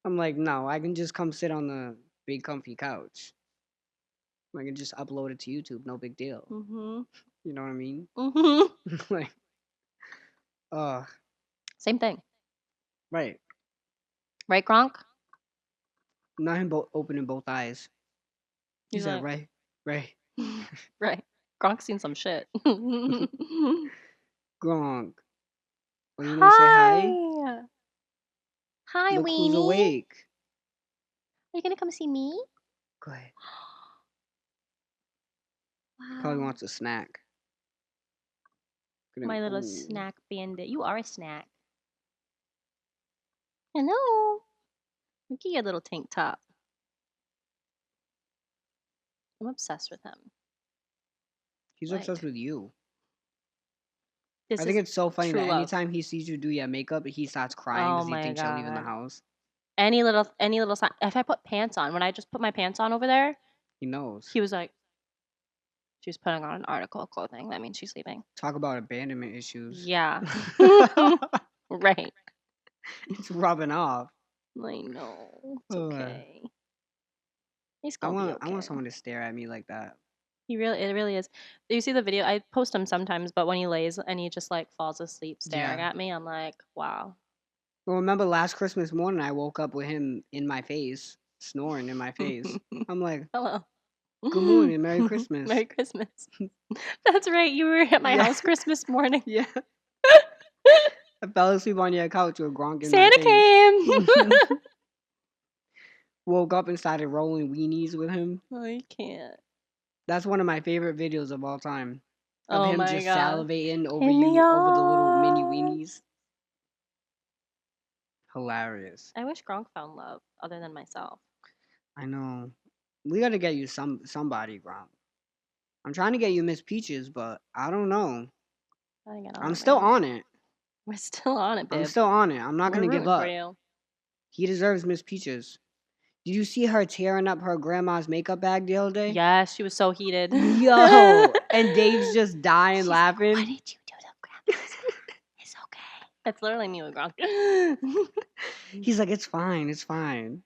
Speaker 1: I'm like, no, I can just come sit on the big comfy couch. I can just upload it to YouTube, no big deal.
Speaker 2: Mhm.
Speaker 1: You know what I mean?
Speaker 2: Mhm.
Speaker 1: Like, uh,
Speaker 2: Same thing.
Speaker 1: right.
Speaker 2: Right, Gronk?
Speaker 1: Not him opening both eyes. He
Speaker 2: He's
Speaker 1: said,
Speaker 2: like,
Speaker 1: right, right.
Speaker 2: right. Gronk's seen some shit.
Speaker 1: Gronk. Oh, you want to say hi?
Speaker 2: Hi. Hi,
Speaker 1: Look who's
Speaker 2: Weenie.
Speaker 1: awake.
Speaker 2: Are you gonna come see me?
Speaker 1: Go ahead. Probably
Speaker 2: Wow.
Speaker 1: wants a snack.
Speaker 2: My little snack bandit. You are a snack. Hello. Look at your little tank top. I'm obsessed with him.
Speaker 1: He's obsessed with you.
Speaker 2: This
Speaker 1: I think it's so funny that
Speaker 2: love.
Speaker 1: anytime he sees you do your makeup, he starts crying because he thinks you're leaving the house.
Speaker 2: Any little sign. If I put pants on, when I just put my pants on over there,
Speaker 1: he knows.
Speaker 2: He was like, she's putting on an article of clothing. That means she's leaving.
Speaker 1: Talk about abandonment issues.
Speaker 2: Yeah. Right.
Speaker 1: It's rubbing off.
Speaker 2: I know. It's okay. He's
Speaker 1: I
Speaker 2: gonna be okay.
Speaker 1: I want someone to stare at me like that.
Speaker 2: It really is. You see the video? I post him sometimes, but when he lays and he just like falls asleep staring at me, I'm like, wow.
Speaker 1: Well, remember last Christmas morning, I woke up with him in my face, snoring in my face. I'm like,
Speaker 2: hello.
Speaker 1: Good morning, Merry Christmas.
Speaker 2: Merry Christmas. That's right. You were at my house Christmas morning.
Speaker 1: Yeah. I fell asleep on your couch with Gronk in
Speaker 2: Santa
Speaker 1: my
Speaker 2: came.
Speaker 1: Woke up and started rolling weenies with him.
Speaker 2: Oh, you can't.
Speaker 1: That's one of my favorite videos of all time. Of
Speaker 2: Oh
Speaker 1: him
Speaker 2: my
Speaker 1: just
Speaker 2: God.
Speaker 1: salivating over you, over the little mini weenies. Hilarious.
Speaker 2: I wish Gronk found love other than myself.
Speaker 1: I know. We gotta get you somebody, Gronk. I'm trying to get you Miss Peaches, but I don't know. I'm still on it.
Speaker 2: We're still on it, babe.
Speaker 1: I'm still on it. I'm not gonna give up.
Speaker 2: For you.
Speaker 1: He deserves Miss Peaches. Did you see her tearing up her grandma's makeup bag the other day?
Speaker 2: Yes, she was so heated.
Speaker 1: Yo, and Dave's just dying laughing.
Speaker 2: What did you do to grandma's? It's okay. That's literally me with Gronk.
Speaker 1: He's like, it's fine. It's fine.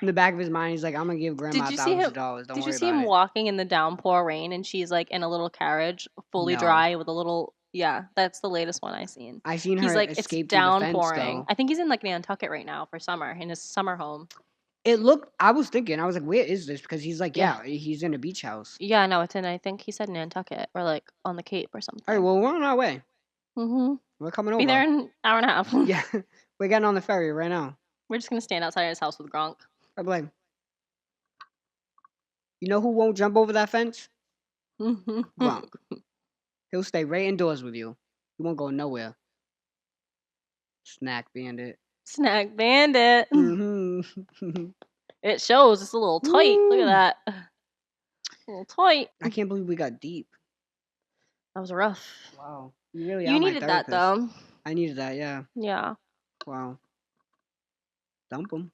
Speaker 1: In the back of his mind, he's like, I'm gonna give grandma $1,000.
Speaker 2: Did you see him walking in the downpour rain and she's like in a little carriage, fully dry with a little? Yeah, that's the latest one I seen.
Speaker 1: I seen her.
Speaker 2: He's like,
Speaker 1: escape
Speaker 2: it's downpouring. I think he's in like Nantucket right now for summer in his summer home.
Speaker 1: It looked. I was thinking. I was like, where is this? Because he's like, yeah, he's in a beach house.
Speaker 2: Yeah, no, it's in. I think he said Nantucket or like on the Cape or something.
Speaker 1: All right, well, we're on our way.
Speaker 2: Mm-hmm.
Speaker 1: We're coming over.
Speaker 2: Be there in an hour and a half.
Speaker 1: Yeah, we're getting on the ferry right now.
Speaker 2: We're just gonna stand outside his house with Gronk.
Speaker 1: I'm like, you know who won't jump over that fence? Gronk. He'll stay right indoors with you. He won't go nowhere. Snack bandit.
Speaker 2: Snack bandit.
Speaker 1: Mm-hmm.
Speaker 2: It shows. It's a little tight. Look at that. A little tight.
Speaker 1: I can't believe we got deep.
Speaker 2: That was rough.
Speaker 1: Wow. You really
Speaker 2: You needed that though.
Speaker 1: I needed that, yeah.
Speaker 2: Yeah.
Speaker 1: Wow. Dump him.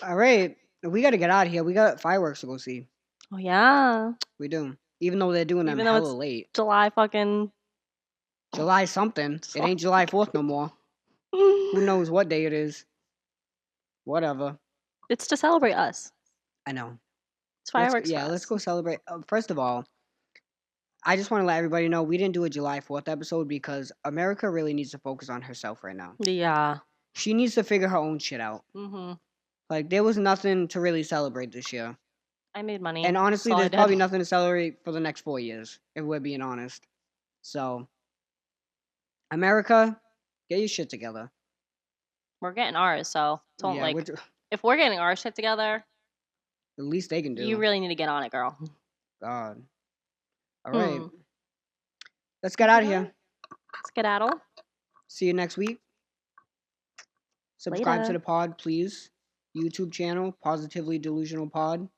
Speaker 1: All right. We got to get out of here. We got fireworks to go see.
Speaker 2: Oh, yeah.
Speaker 1: We do. Even though they're doing them hella late.
Speaker 2: July fucking...
Speaker 1: July something. It ain't July 4th no more. Who knows what day it is. Whatever.
Speaker 2: It's to celebrate us.
Speaker 1: I know.
Speaker 2: It's fireworks
Speaker 1: let's go celebrate. First of all, I just want to let everybody know we didn't do a July 4th episode because America really needs to focus on herself right now.
Speaker 2: Yeah. She
Speaker 1: needs to figure her own shit out.
Speaker 2: Mm-hmm.
Speaker 1: Like, there was nothing to really celebrate this year.
Speaker 2: I made money.
Speaker 1: And honestly, there's probably nothing to celebrate for the next 4 years, if we're being honest. So, America, get your shit together.
Speaker 2: We're getting ours, so don't if we're getting our shit together,
Speaker 1: the least they can do.
Speaker 2: You really need to get on it, girl.
Speaker 1: God. All right. Let's get out of here.
Speaker 2: Skedaddle.
Speaker 1: See you next week. Subscribe to the pod, please. YouTube channel, Positively Delusional Pod.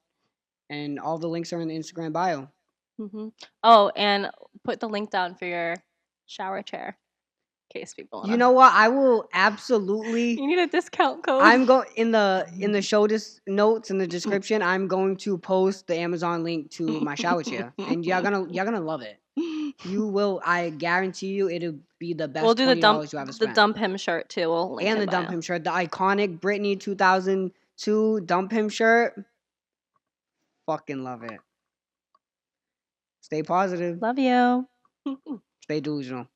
Speaker 1: And all the links are in the Instagram bio.
Speaker 2: Mm-hmm. Oh, and put the link down for your shower chair. In case people
Speaker 1: You know what? I will absolutely.
Speaker 2: You need a discount code.
Speaker 1: I'm going in the show notes in the description. I'm going to post the Amazon link to my shower chair, and you're gonna love it. You will. I guarantee you, it'll be the best.
Speaker 2: We'll do
Speaker 1: $20 you ever spent.
Speaker 2: The dump him shirt too. We'll link
Speaker 1: and the dump him shirt, the iconic Britney 2002 dump him shirt. Fucking love it. Stay positive.
Speaker 2: Love you.
Speaker 1: Stay delusional.